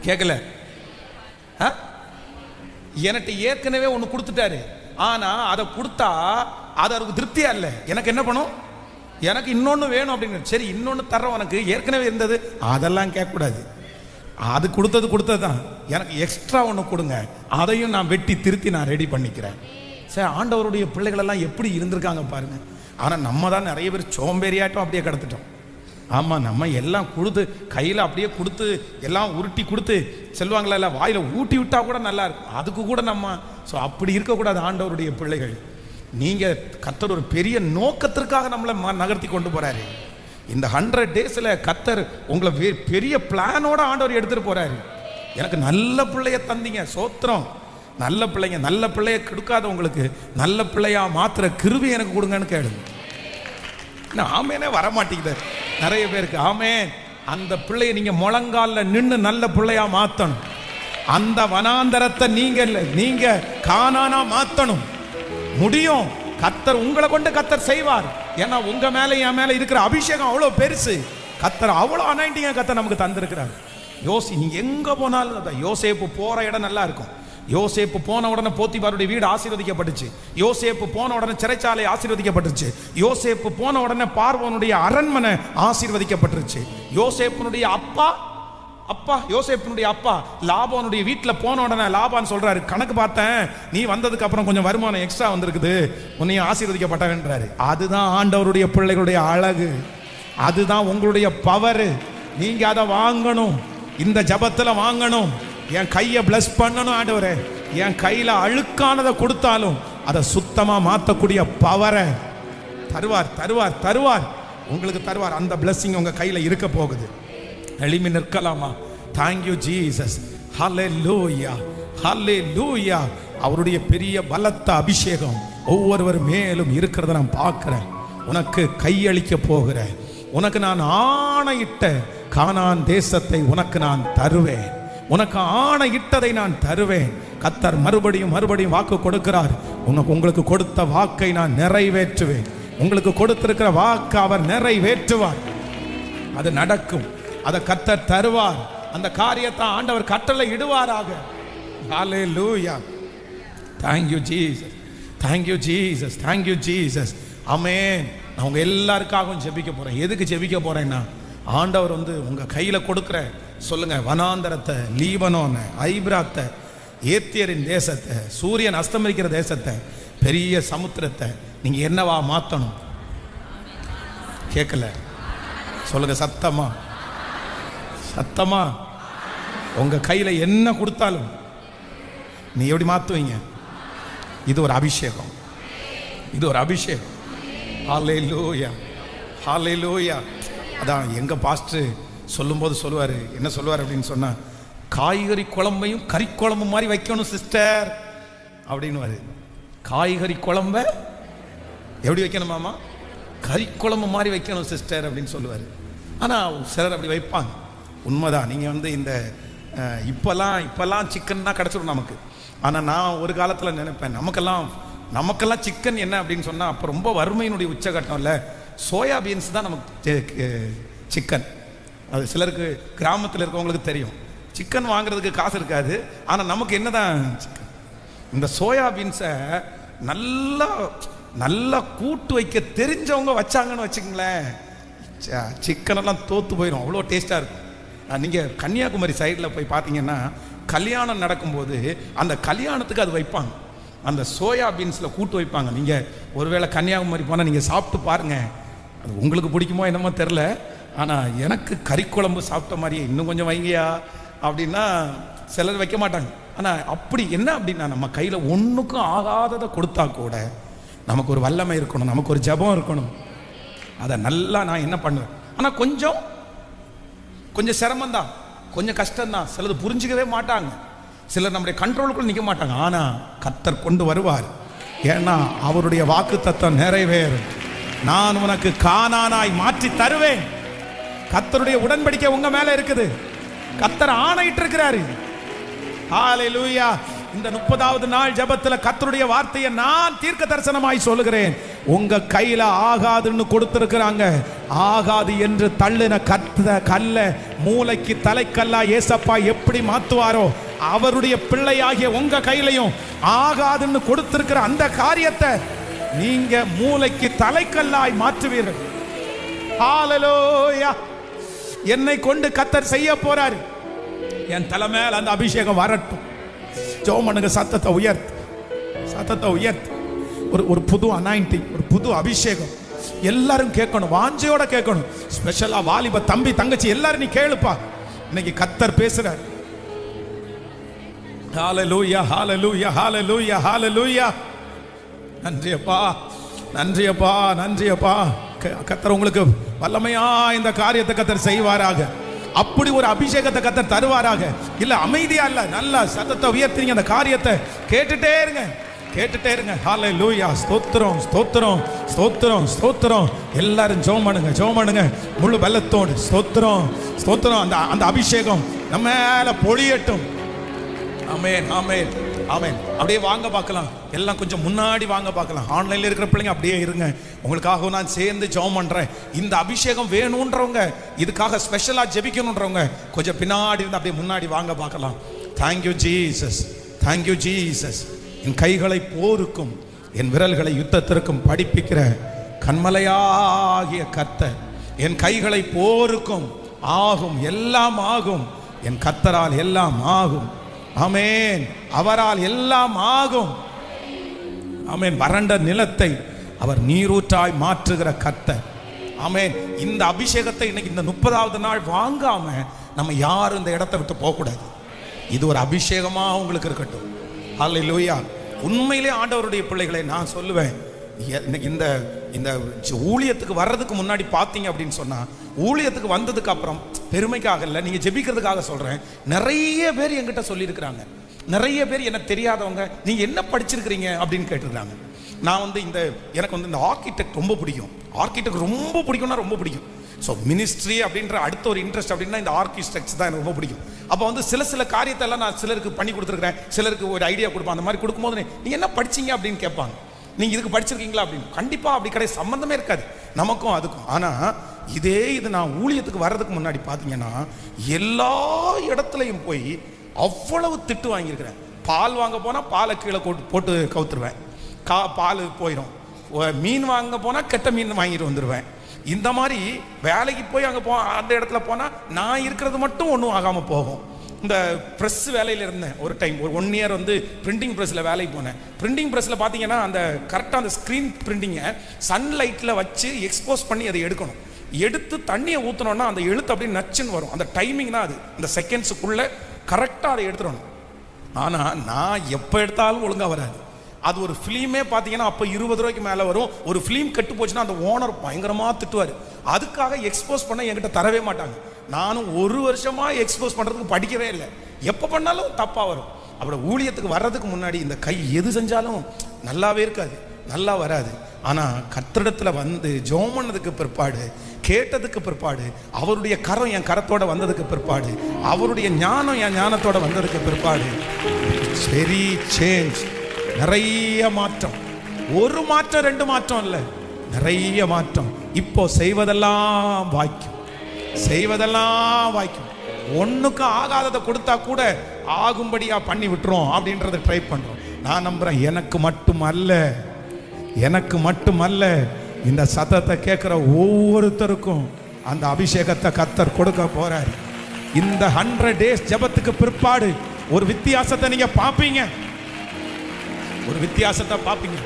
கேட்கல. எனக்கு ஏற்கனவே ஒன்று கொடுத்துட்டாரு, ஆனா அதை கொடுத்தா அது அவருக்கு திருப்தியா இல்லை. எனக்கு என்ன பண்ணும்? எனக்கு இன்னொன்று வேணும் அப்படின்னு. சரி, இன்னொன்று தர்றோம், உனக்கு ஏற்கனவே இருந்தது, அதெல்லாம் கேட்கக்கூடாது. அது கொடுத்தது தான், எனக்கு எக்ஸ்ட்ரா ஒன்று கொடுங்க, அதையும் நான் வெட்டி திருத்தி நான் ரெடி பண்ணிக்கிறேன். சரி, ஆண்டவருடைய பிள்ளைகள் எல்லாம் எப்படி இருந்திருக்காங்க பாருங்க. ஆனால் நம்ம தான் நிறைய பேர் சோம்பேறியாட்டம் அப்படியே கிடத்துட்டோம். ஆமாம், நம்ம எல்லாம் கொடுத்து கையில் அப்படியே கொடுத்து எல்லாம் உருட்டி கொடுத்து செல்வாங்களா, இல்லை வாயில் ஊட்டி விட்டா கூட நல்லா இருக்கும், அதுக்கு கூட நம்ம. ஸோ அப்படி இருக்கக்கூடாது ஆண்டவருடைய பிள்ளைகள். நீங்கள் கர்த்தர் ஒரு பெரிய நோக்கத்திற்காக நம்மளை நகர்த்தி கொண்டு போகிறாரு. இந்த 100 டேஸில் கர்த்தர் உங்களை பெரிய பிளானோட ஆண்டவர் எடுத்துகிட்டு போகிறாரு. எனக்கு நல்ல பிள்ளைய தந்தீங்க, சோத்திரம். நல்ல பிள்ளைங்க, நல்ல பிள்ளைய கொடுக்காத உங்களுக்கு நல்ல பிள்ளையா மாத்திர கிருபை எனக்கு கொடுங்கன்னு கேளுங்க. ஆமேனே வரமாட்டேங்குது நிறைய பேருக்கு. ஆமேன். அந்த பிள்ளைய நீங்க முழங்கால நின்று நல்ல பிள்ளையா மாத்தணும். அந்த வனாந்தரத்தை நீங்க கானானா மாத்தணும். முடியும். கர்த்தர் உங்களை கொண்டு கர்த்தர் செய்வார். ஏன்னா உங்க மேல என் மேல இருக்கிற அபிஷேகம் அவ்வளவு பெருசு. கர்த்தர் அவ்வளவு அனாயிண்டிங்க கர்த்தர் நமக்கு தந்திருக்கிறார். நீங்க எங்க போனாலும் யோசேப்பு போற இடம் நல்லா இருக்கும். யோசேப்பு போன உடனே போத்திபாருடைய வீடு ஆசீர்வதிக்கப்பட்டுச்சு. யோசேப்பு போன உடனே சிறைச்சாலை ஆசீர்வதிக்கப்பட்டுச்சு. யோசேப்பு போன உடனே பார்வோனுடைய அரண்மனை ஆசீர்வதிக்கப்பட்டுருச்சு. யோசேப்பினுடைய அப்பா லாபானுடைய வீட்டில் போன உடனே லாபான் சொல்றாரு, கணக்கு பார்த்தேன், நீ வந்ததுக்கு அப்புறம் கொஞ்சம் வருமானம் எக்ஸ்ட்ரா வந்திருக்குது, உன்னையும் ஆசீர்வதிக்கப்பட்டவன்றாரு. அதுதான் ஆண்டவருடைய பிள்ளைகளுடைய அழகு, அதுதான் உங்களுடைய பவர். நீங்க அதை வாங்கணும், இந்த ஜபத்துல வாங்கணும். என் கையை பிளஸ் பண்ணணும் ஆண்டவரே, என் கையில அழுக்கானதை கொடுத்தாலும் அதை சுத்தமா மாற்றக்கூடிய பவரை தருவார் உங்களுக்கு தருவார். அந்த பிளஸிங் உங்க கையில இருக்க போகுது. எளிமை நிற்கலாமா? Thank you Jesus. ஹல்லேலூயா, ஹல்லேலூயா. அவருடைய பெரிய பலத்த அபிஷேகம் ஒவ்வொருவர் மேலும் இருக்கிறத நான் பார்க்கிறேன். உனக்கு கையளிக்க போகிறேன். உனக்கு நான் ஆணையிட்ட கானான் தேசத்தை உனக்கு நான் தருவேன். உனக்கு ஆணையிட்டதை நான் தருவேன். கர்த்தர் மறுபடியும் வாக்கு கொடுக்கிறார். உங்களுக்கு கொடுத்த வாக்கை நான் நிறைவேற்றுவேன். உங்களுக்கு கொடுத்திருக்கிற வாக்கு அவர் நிறைவேற்றுவார். அது நடக்கும். அதை கர்த்தர் தருவார். அந்த காரியத்தை ஆண்டவர் கட்டளை இடுவாராக. ஹல்லேலூயா. Thank you Jesus. Thank you Jesus. Thank you Jesus. ஆமென். நான் உங்க எல்லாருக்காகவும் ஜெபிக்க போறேன். எதுக்கு ஜெபிக்க போறேன்னா, ஆண்டவர் உங்க கையில கொடுக்கிற, சொல்லுங்க, வனாந்தரத்தை, லீபனோனை, ஐப்ராத்தை, ஏத்தியரின் தேசத்தை, சூரியன் அஸ்தமிக்கிற தேசத்தை, பெரிய சமுத்திரத்தை நீங்க என்னவா மாத்தணும்? கேட்கல, சொல்லுங்க சத்தமா. உங்க கையில என்ன கொடுத்தாலும் நீ எப்படி மாத்துவீங்க? இது ஒரு அபிஷேகம், இது ஒரு அபிஷேகம். ஹல்லேலூயா, ஹல்லேலூயா. அதான் எங்க பாஸ்டர் சொல்லும்போது சொல்லுவார், என்ன சொல்லுவார் அப்படின்னு சொன்னால், காய்கறி குழம்பையும் கறி குழம்பு மாதிரி வைக்கணும் சிஸ்டர் அப்படின்னுவாரு. காய்கறி குழம்ப எப்படி வைக்கணுமாமா? கறி குழம்பு மாதிரி வைக்கணும் சிஸ்டர் அப்படின்னு சொல்லுவார். ஆனால் சிலர் அப்படி வைப்பாங்க. உண்மைதான். நீங்கள் வந்து இந்த இப்போல்லாம் சிக்கன் தான் கிடச்சிடும் நமக்கு. ஆனால் நான் ஒரு காலத்தில் நினைப்பேன், நமக்கெல்லாம் சிக்கன் என்ன அப்படின்னு சொன்னால், அப்போ ரொம்ப வறுமையினுடைய உச்சகட்டம் இல்லை, சோயாபீன்ஸ் தான் நமக்கு சிக்கன். அது சிலருக்கு கிராமத்தில் இருக்கவங்களுக்கு தெரியும். சிக்கன் வாங்குறதுக்கு காசு இருக்காது, ஆனால் நமக்கு என்ன தான் சிக்கன். இந்த சோயாபீன்ஸை நல்லா கூட்டு வைக்க தெரிஞ்சவங்க வச்சாங்கன்னு வச்சுக்கங்களேன், சிக்கனெல்லாம் தோற்று போயிடும், அவ்வளோ டேஸ்ட்டாக இருக்கும். நீங்கள் கன்னியாகுமரி சைடில் போய் பார்த்தீங்கன்னா, கல்யாணம் நடக்கும்போது அந்த கல்யாணத்துக்கு அது வைப்பாங்க, அந்த சோயாபீன்ஸில் கூட்டு வைப்பாங்க. நீங்கள் ஒருவேளை கன்னியாகுமரி போனால் நீங்கள் சாப்பிட்டு பாருங்கள், அது உங்களுக்கு பிடிக்குமோ என்னமோ தெரில. ஆனால் எனக்கு கறி குழம்பு சாப்பிட்ட மாதிரியே இன்னும் கொஞ்சம் வைங்கயா அப்படின்னா சிலர் வைக்க மாட்டாங்க. ஆனால் அப்படி என்ன அப்படின்னா, நம்ம கையில் ஒன்றுக்கும் ஆகாததை கொடுத்தா கூட நமக்கு ஒரு வல்லமை இருக்கணும், நமக்கு ஒரு ஜபம் இருக்கணும். அதை நல்லா நான் என்ன பண்ணுவேன். ஆனால் கொஞ்சம் சிரமம்தான், கொஞ்சம் கஷ்டம்தான். சிலது புரிஞ்சிக்கவே மாட்டாங்க, சிலர் நம்முடைய கண்ட்ரோலுக்குள்ள நிற்க மாட்டாங்க. ஆனால் கர்த்தர் கொண்டு வருவார். ஏன்னா அவருடைய வாக்குத்தத்தம் நிறைவேறும். நான் உனக்கு கானானாய் மாற்றி தருவேன். கர்த்தருடைய உடன்படிக்கை உங்க மேல இருக்குது. கர்த்தர் ஆணையிட்டு இருக்கிறாரு. ஹalleluya. இந்த 30வது நாள் ஜெபத்தில் கர்த்தருடைய வார்த்தையை நான் தீர்க்க தரிசனமாய் சொல்லுகிறேன். உங்க கையில ஆகாதுன்னு கொடுத்திருக்கிறாங்க. ஆகாது என்று தள்ளின கல்ல மூளைக்கு தலைக்கல்லா ஏசப்பா எப்படி மாத்துவாரோ, அவருடைய பிள்ளையாகிய உங்க கையிலையும் ஆகாதுன்னு கொடுத்திருக்கிற அந்த காரியத்தை நீங்க மூளைக்கு தலைக்கல்லாய் மாற்றுவீர்கள். ஹalleluya. என்னை கொண்டு கர்த்தர் செய்ய போறாரு. என் தலை மேல அந்த அபிஷேகம் வரட்டும். ஜெபமனுங்க, சத்தத்தை உயர்த்து. ஒரு புது அனாயிண்டிங், ஒரு புது அபிஷேகம் எல்லாரும் கேட்கணும், வாஞ்சையோட கேட்கணும். ஸ்பெஷலா வாலிப தம்பி தங்கச்சி எல்லாரும் நீ கேளுப்பா, இன்னைக்கு கர்த்தர் பேசுறார். ஹalleluya, ஹalleluya, ஹalleluya, ஹalleluya. நன்றியப்பா. கர்த்தர் உங்களுக்கு வல்லமையா இந்த காரியத்தை கர்த்தர் செய்வாராக. அப்படி ஒரு அபிஷேகத்தை கர்த்தர் தருவாராக. இல்ல அமைதியா இல்ல, நல்ல சத்தத்தை உயர்த்தி அந்த காரியத்தை கேட்டுட்டே இருங்க. ஹalleluya. ஸ்தோத்திரம். எல்லாரும் ஜெபம் பண்ணுங்க முழு பலத்தோடு. ஸ்தோத்திரம். அந்த அபிஷேகம் நம்ம மேல பொழியட்டும். ஆமென். அப்படியே வாங்க பார்க்கலாம், எல்லாம் கொஞ்சம் முன்னாடி வாங்க பார்க்கலாம். ஆன்லைன்ல இருக்கிற பிள்ளைங்க அப்படியே இருங்க, உங்களுக்காக நான் சேர்ந்து ஜெபம் பண்றேன். இந்த அபிஷேகம் வேணும்ன்றவங்க, இதுக்காக ஸ்பெஷலா ஜெபிக்கணும்ன்றவங்க கொஞ்சம் பின்னாடி இருந்து அப்படியே முன்னாடி வாங்க பார்க்கலாம். Thank you Jesus. என் கைகளை போருக்கும் என் விரல்களை யுத்தத்திற்கும் படிப்பிக்கிற கண்மலையாகிய கர்த்தர், என் கைகளை போருக்கும் ஆகும், எல்லாம் ஆகும். என் கர்த்தரால் எல்லாம் ஆகும். ஆமென். அவரால் எல்லாம் ஆகும். ஆமென். வறண்ட நிலத்தை அவர் நீரூற்றாய் மாற்றுகிற கர்த்தர். ஆமென். இந்த அபிஷேகத்தை இன்னைக்கு இந்த 30வது நாள் வாங்காம நம்ம யாரும் இந்த இடத்தை விட்டு போகக்கூடாது. இது ஒரு அபிஷேகமா உங்களுக்கு இருக்கட்டும். ஹல்லேலூயா. உண்மையிலே ஆண்டவருடைய பிள்ளைகளை நான் சொல்லுவேன், இந்த இந்த ஊழியத்துக்கு வர்றதுக்கு முன்னாடி பார்த்தீங்க அப்படின்னு சொன்னா, ஊழியத்துக்கு வந்ததுக்கு அப்புறம் பெருமைக்காக இல்லை, நீங்க ஜெபிக்கிறதுக்காக சொல்றேன், நிறைய பேர் என்கிட்ட சொல்லியிருக்கிறாங்க. நிறைய பேர் எனக்கு தெரியாதவங்க, நீங்க என்ன படிச்சிருக்கிறீங்க அப்படின்னு கேட்டிருக்காங்க. நான் வந்து எனக்கு வந்து இந்த ஆர்கிடெக்ட் ரொம்ப பிடிக்கும். ஆர்கிடெக்ட் ரொம்ப பிடிக்கும்னா ரொம்ப பிடிக்கும். ஸோ மினிஸ்ட்ரி அப்படின்ற அடுத்த ஒரு இன்ட்ரெஸ்ட் அப்படின்னா இந்த ஆர்கிடெக்ட்ஸ் தான் எனக்கு ரொம்ப பிடிக்கும். அப்போ வந்து சில காரியத்தை எல்லாம் நான் சிலருக்கு பண்ணி கொடுத்துருக்கிறேன், சிலருக்கு ஒரு ஐடியா கொடுப்பேன். அந்த மாதிரி கொடுக்கும்போது நீங்கள் என்ன படிச்சீங்க அப்படின்னு கேட்பாங்க. நீங்கள் இதுக்கு படிச்சிருக்கீங்களா அப்படின்னு. கண்டிப்பாக அப்படி கிடையாது, சம்மந்தமே இருக்காது நமக்கும் அதுக்கும். ஆனால் இது நான் ஊழியத்துக்கு வர்றதுக்கு முன்னாடி பார்த்தீங்கன்னா எல்லா இடத்துலையும் போய் அவ்வளவு திட்டு வாங்கியிருக்கிறேன். பால் வாங்க போனால் பாலை கீழே போட்டு கவுத்துருவேன், பால் போயிடும். மீன் வாங்க போனால் கெட்ட மீன் வாங்கிட்டு வந்துடுவேன். இந்த மாதிரி வேலைக்கு போய் அங்கே அந்த இடத்துல போனால் நான் இருக்கிறது மட்டும் ஒன்றும் ஆகாமல் போகும். இந்த ப்ரெஸ் வேலையில் இருந்தேன் ஒரு டைம், ஒரு 1 இயர் வந்து பிரிண்டிங் ப்ரெஸ்ஸில் வேலைக்கு போனேன். பிரிண்டிங் ப்ரெஸ்ஸில் பார்த்தீங்கன்னா அந்த கரெக்டாக அந்த ஸ்க்ரீன் பிரிண்டிங்கை சன்லைட்டில் வச்சு எக்ஸ்போஸ் பண்ணி அதை எடுக்கணும். எடுத்து தண்ணியை ஊற்றினோன்னா அந்த எழுத்து அப்படியே நச்சுன்னு வரும். அந்த டைமிங் தான் அது, அந்த செகண்ட்ஸுக்குள்ளே கரெக்டாக அதை எடுத்துடணும். ஆனால் நான் எப்போ எடுத்தாலும் ஒழுங்காக வராது. அது ஒரு ஃபிலிமே பார்த்தீங்கன்னா அப்போ 20 ரூபாய்க்கு மேலே வரும். ஒரு ஃபிலிம் கெட்டு போச்சுன்னா அந்த ஓனர் பயங்கரமாக திட்டுவார். அதுக்காக எக்ஸ்போஸ் பண்ண என்கிட்ட தரவே மாட்டாங்க. நானும் ஒரு வருஷமா எக்ஸ்போஸ் பண்றதுக்கு படிக்கவே இல்லை. எப்போ பண்ணாலும் தப்பா வரும். அப்படி ஊழியத்துக்கு வர்றதுக்கு முன்னாடி இந்த கை எது செஞ்சாலும் நல்லாவே இருக்காது, நல்லா வராது. ஆனால் கர்த்தரிடத்தில் வந்து ஜெபம் பண்ணதுக்கு பிற்பாடு, கேட்டதுக்கு பிற்பாடு, அவருடைய கரம் என் கரத்தோட வந்ததுக்கு பிற்பாடு, அவருடைய ஞானம் என் ஞானத்தோட வந்ததுக்கு பிற்பாடு வெரி சேஞ்ச். நிறைய மாற்றம். ஒரு மாற்றம் ரெண்டு மாற்றம் இல்லை, நிறைய மாற்றம். இப்போ செய்வதெல்லாம் வாய்க்கும், செய்வதெல்லாம் வாய்க்கும். ஒன்றுக்கு ஆகாததை கொடுத்தா கூட ஆகும்படியா பண்ணி விட்டுரும் அப்படின்றத ட்ரை பண்றோம். நான் நம்புறேன், எனக்கு மட்டுமல்ல, எனக்கு மட்டுமல்ல, இந்த சத்தத்தை கேட்கிற ஒவ்வொருத்தருக்கும் அந்த அபிஷேகத்தை கர்த்தர் கொடுக்க போறார். இந்த 100 days ஜெபத்துக்கு பிற்பாடு ஒரு வித்தியாசத்தை நீங்க பார்ப்பீங்க, ஒரு வித்தியாசத்தை பார்ப்பீங்க.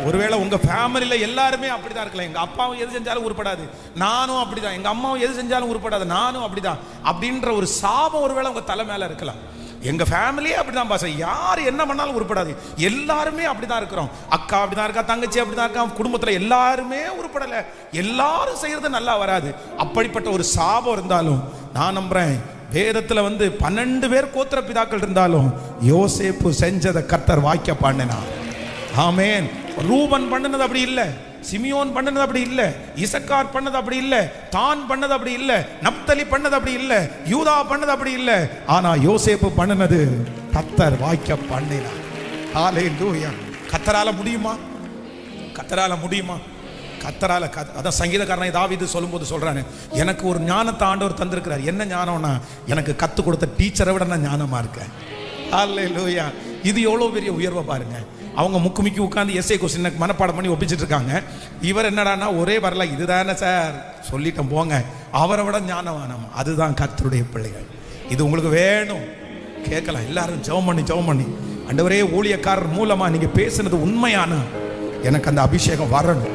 ஒருவேளை உங்க ஃபேமிலியில எல்லாருமே அப்படிதான் இருக்கலாம். எங்க அப்பாவும் எது செஞ்சாலும் உருப்படாது, நானும் அப்படிதான். எங்க அம்மாவும் எது செஞ்சாலும் உருப்படாது, நானும் அப்படிதான். அப்படின்ற ஒரு சாபம் ஒருவேளை உங்க தலை மேல இருக்கலாம். எங்க ஃபேமிலியே அப்படிதான் பாச, யார் என்ன பண்ணாலும் உருப்படாது. எல்லாருமே அப்படிதான் இருக்கிறோம். அக்கா அப்படிதான் இருக்கா, தங்கச்சி அப்படிதான் இருக்கா, குடும்பத்துல எல்லாருமே உருப்படல, எல்லாரும் செய்யறது நல்லா வராது. அப்படிப்பட்ட ஒரு சாபம் இருந்தாலும் நான் நம்புறேன், வேதத்துல வந்து 12 பேர் கோத்திர பிதாக்கள் இருந்தாலும் யோசேப்பு செஞ்சதை கர்த்தர் வாய்க்க பண்ணினார். ஆமென். ரூபன் பண்ணது அப்படி இல்லை, சிமியோன் பண்ணது அப்படி இல்லை, இசக்கார் பண்ணது அப்படி இல்லை, தான் பண்ணது அப்படி இல்லை, நப்தலி பண்ணது அப்படி இல்லை, யூதா பண்ணது அப்படி இல்லை. ஆனா யோசேப்பு பண்ணினது கர்த்தர் வாய்க்க பண்ணினார். ஹல்லேலூயா. கர்த்தரால முடியுமா? கர்த்தரால முடியுமா? கர்த்தரால. அதான் சங்கீதக்காரனை தாவீது சொல்லும்போது சொல்றானே, எனக்கு ஒரு ஞானத்தை ஆண்டவர் தந்திருக்கிறார். என்ன ஞானம்னா, எனக்கு கத்து கொடுத்த டீச்சரை விட நான் ஞானமா இருக்கேன். ஹல்லேலூயா. இது எவ்வளவு பெரிய உயர்வை பாருங்க. அவங்க முக்குமிக்கி உட்காந்து எஸ்ஏ கொஸ்டின் மனப்பாடம் பண்ணி ஒப்பிச்சிட்டு இருக்காங்க. இவர் என்னடானா ஒரே வரல, இதுதானே சார் சொல்லிட்டோம் போங்க, அவரை விட ஞானவானம். அதுதான் கர்த்தருடைய பிள்ளைகள். இது உங்களுக்கு வேணும், கேட்கலாம். எல்லாரும் ஜெபம் பண்ணி ஆண்டவரே, ஊழியக்காரர் மூலமா நீங்க பேசுனது உண்மையான, எனக்கு அந்த அபிஷேகம் வரணும்.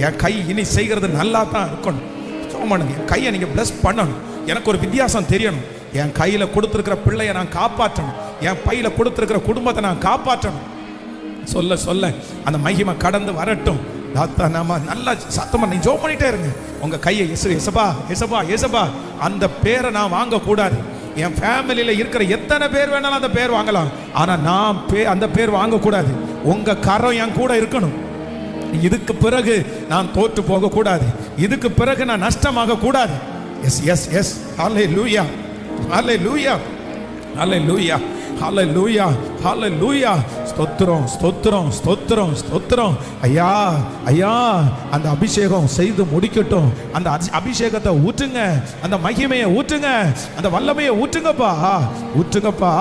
என் கை இனி செய்கிறது நல்லா தான் இருக்கணும். ஜெபம் பண்ணுங்க. என் கையை நீங்க பிளஸ் பண்ணணும். எனக்கு ஒரு வித்தியாசம் தெரியணும். என் கையில கொடுத்துருக்கிற பிள்ளையை நான் காப்பாற்றணும். என் பையில கொடுத்துருக்கிற குடும்பத்தை நான் காப்பாற்றணும். சொல்ல சொல்ல அந்த மகிமை கடந்து வரட்டும். நாம நல்லா சத்தமா நீ ஜெபம் பண்ணிட்டே இருங்க. உங்க கையை எசபா எசபா எசபா அந்த பேரை நான் வாங்க கூடாது. என் ஃபேமிலியில இருக்கிற எத்தனை பேர் வேணாலும் அந்த பேர் வாங்கலாம், ஆனா நான் அந்த பேர் வாங்க கூடாது. உங்க கரம் என் கூட இருக்கணும். இதுக்கு பிறகு நான் தோற்று போக கூடாது. இதுக்கு பிறகு நான் நஷ்டமாக கூடாது. Yes yes yes. ஹல்லேலூயா, ஹல்லேலூயா, ஹல்லேலூயா, ஹல்லேலூயா, ஹல்லேலூயா. ஸ்தோத்திரம், ஸ்தோத்திரம், ஸ்தோத்திரம், ஸ்தோத்திரம். ஐயா, ஐயா, அந்த அபிஷேகம் செய்து முடிக்கட்டும். அந்த அபிஷேகத்தை ஊற்றுங்க, அந்த மகிமையை ஊற்றுங்க, அந்த வல்லமையை ஊற்றுங்கப்பா, ஊற்றுங்கப்பா.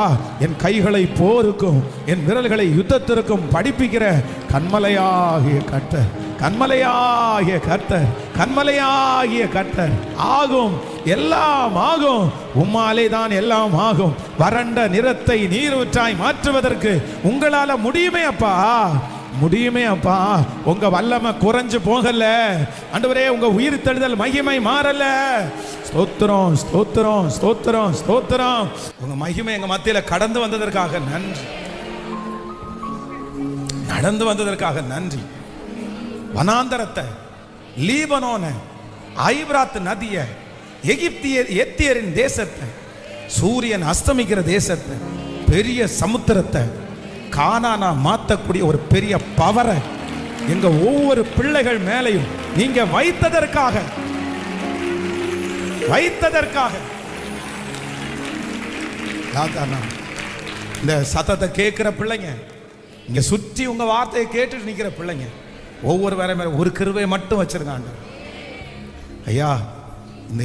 என் கைகளை போருக்கும், என் விரல்களை யுத்தத்திற்கும் படிப்பிக்கிற கண்மலையாகிய கர்த்தர், கண்மலையாகிய கர்த்தர், கண்மலையாகிய கர்த்தர். ஆகும், எல்லாம் ஆகும். உம்மாலே தான் எல்லாம் ஆகும். வறண்ட நிறத்தை நீரூற்றாய் மாற்றுவதற்கு உங்களால முடியுமே அப்பா, முடியுமே அப்பா. உங்க வல்லமை குறைஞ்சு போகல ஆண்டவரே. உங்க உயிர் தெழுதல் மகிமை மாறல. ஸ்தோத்திரம், ஸ்தோத்திரம், ஸ்தோத்திரம், ஸ்தோத்திரம். உங்க மகிமை எங்க மத்தியில கடந்து வந்ததற்காக நன்றி, நடந்து வந்ததற்காக நன்றி. வனாந்தரத்தை, லீபனோன, ஐப்ராத் நதிய, எத்தியரின் தேசத்தை, சூரியன் அஸ்தமிக்கிற தேசத்தை, பெரிய சமுத்திரத்தை கானானா மாத்தக்கூடிய ஒரு பெரிய பவரை எங்க ஒவ்வொரு பிள்ளைகள் மேலையும் நீங்க வைத்ததற்காக, வைத்ததற்காக இந்த சத்தத்தை கேட்கிற பிள்ளைங்க, இங்க சுற்றி உங்க வார்த்தையை கேட்டுட்டு நிக்கிற பிள்ளைங்க, ஒவ்வொரு வேற மேல ஒரு கிருபையை மட்டும் வச்சிருக்காங்க. ஐயா,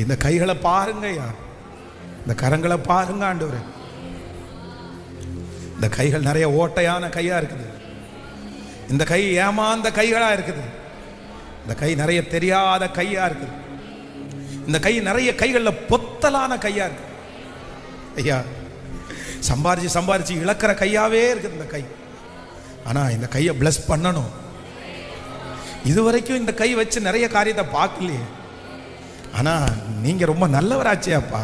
இந்த கைகளை பாருங்க ஐயா, இந்த கரங்களை பாருங்க ஆண்டவரே. இந்த கைகள் நிறைய ஓட்டையான கையா இருக்குது. இந்த கை ஏமாந்த கைகளா இருக்குது. இந்த கை நிறைய தெரியாத கையா இருக்குது. இந்த கை நிறைய கைகள்ல பொத்தலான கையா இருக்கு. ஐயா, சம்பாரிச்சு சம்பாரிச்சு இழக்கிற கையாவே இருக்குது இந்த கை. ஆனா இந்த கையை பிளஸ் பண்ணணும். இதுவரைக்கும் இந்த கை வச்சு நிறைய காரியத்தை பார்க்கலையே. ஆனா நீங்க ரொம்ப நல்லவராச்சே அப்பா.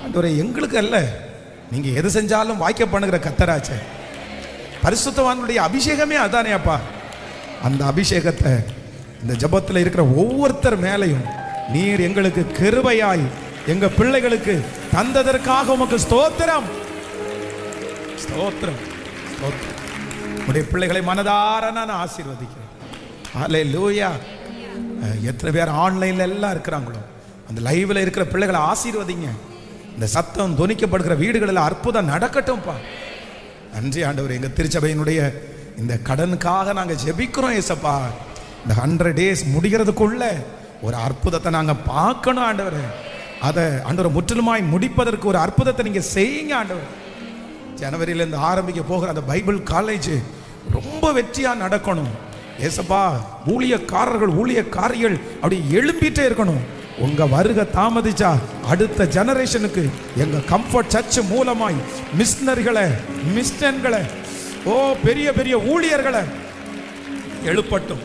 ஆண்டவரே, எங்களுக்கு அல்ல, நீங்க எது செஞ்சாலும் வாய்க்க பண்ணுகிற கர்த்தராச்சே. பரிசுத்தவான்களுடைய அபிஷேகமே அதானே அப்பா. அந்த அபிஷேகத்தை இந்த ஜெபத்தில் இருக்கிற ஒவ்வொருத்தர் மேலையும் நீர் எங்களுக்கு கிருபையாய் எங்க பிள்ளைகளுக்கு தந்ததற்காக உமக்கு ஸ்தோத்திரம், ஸ்தோத்திரம், ஸ்தோத்திரம். உடைய பிள்ளைகளை மனதார நான் ஆசீர்வதிக்கிறேன். ஹல்லேலூயா. எத்தனை பேர் ஆன்லைன்ல எல்லாம் இருக்கிறாங்களோ அந்த லைவ்ல இருக்கிற பிள்ளைகளை ஆசீர்வதிங்க. இந்த சத்தம் துணிக்கப்படுகிற வீடுகளில் அற்புதம் நடக்கட்டும்பா. நன்றி ஆண்டவர். எங்க திருச்சபையினுடைய இந்த கடனுக்காக நாங்க ஜெபிக்கிறோம் ஏசப்பா. இந்த 100 days முடிகிறதுக்குள்ள ஒரு அற்புதத்தை நாங்க பார்க்கணும் ஆண்டவர். அதை ஆண்டவர் முற்றிலுமாய் முடிப்பதற்கு ஒரு அற்புதத்தை நீங்க செய்யுங்க ஆண்டவர். ஜனவரியிலேருந்து ஆரம்பிக்க போகிற அந்த பைபிள் காலேஜ் ரொம்ப வெற்றியா நடக்கணும் ஏசப்பா. ஊழியக்காரர்கள் ஊழியக்காரிகள் அப்படி எழும்பிட்டே இருக்கணும். உங்க வருகை தாமதிச்சா அடுத்த ஜெனரேஷனுக்கு எங்க கம்ஃபர்ட் சர்ச் மூலமாய் மிஷனரிகளை பெரிய பெரிய ஊழியர்களை எழுப்பட்டும்.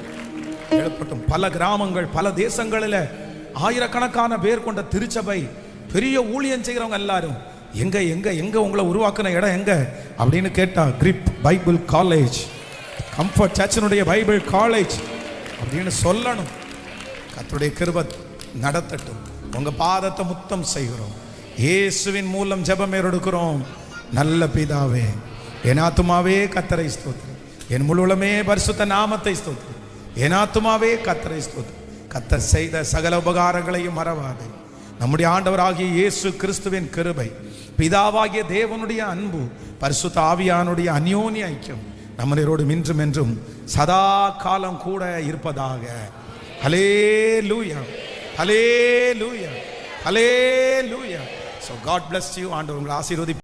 பல கிராமங்கள் பல தேசங்களில் ஆயிரக்கணக்கான பேர் கொண்ட திருச்சபை பெரிய ஊழியம் செய்கிறவங்க எல்லாரும் எங்க எங்க எங்க உங்களை உருவாக்குன இடம் எங்க அப்படின்னு கேட்டா கிரிப் பைபிள் காலேஜ், கம்ஃபர்ட் சர்ச்சினுடைய பைபிள் காலேஜ் அப்படின்னு சொல்லணும். கர்த்தருடைய கிருபை நடத்தட்டும். உங்க பாதத்தை முத்தம் செய்கிறோம். இயேசுவின் மூலம் ஜெபம் எடுக்கிறோம். நல்ல பிதாவே, என் ஆத்துமாவே கர்த்தரை ஸ்தோத்திரம், என் முழுவதுமே பரிசுத்த நாமத்தை ஸ்தோத்திரம். என் ஆத்துமாவே கர்த்தரை ஸ்தோத்திரம். கர்த்தர் செய்த சகல உபகாரங்களையும் மறவாதே. நம்முடைய ஆண்டவராகிய இயேசு கிறிஸ்துவின் கிருபை, பிதாவாகிய தேவனுடைய அன்பு, பரிசுத்த ஆவியானுடைய அந்யோன்ய ஐக்கியம் நம்மளோடு இன்றும் என்றும் சதா காலம் கூட இருப்பதாக. ஹல்லேலூயா, ஹல்லேலூயா, ஹல்லேலூயா. So God bless you. ஆண்டவர் உங்களை ஆசீர்வதி.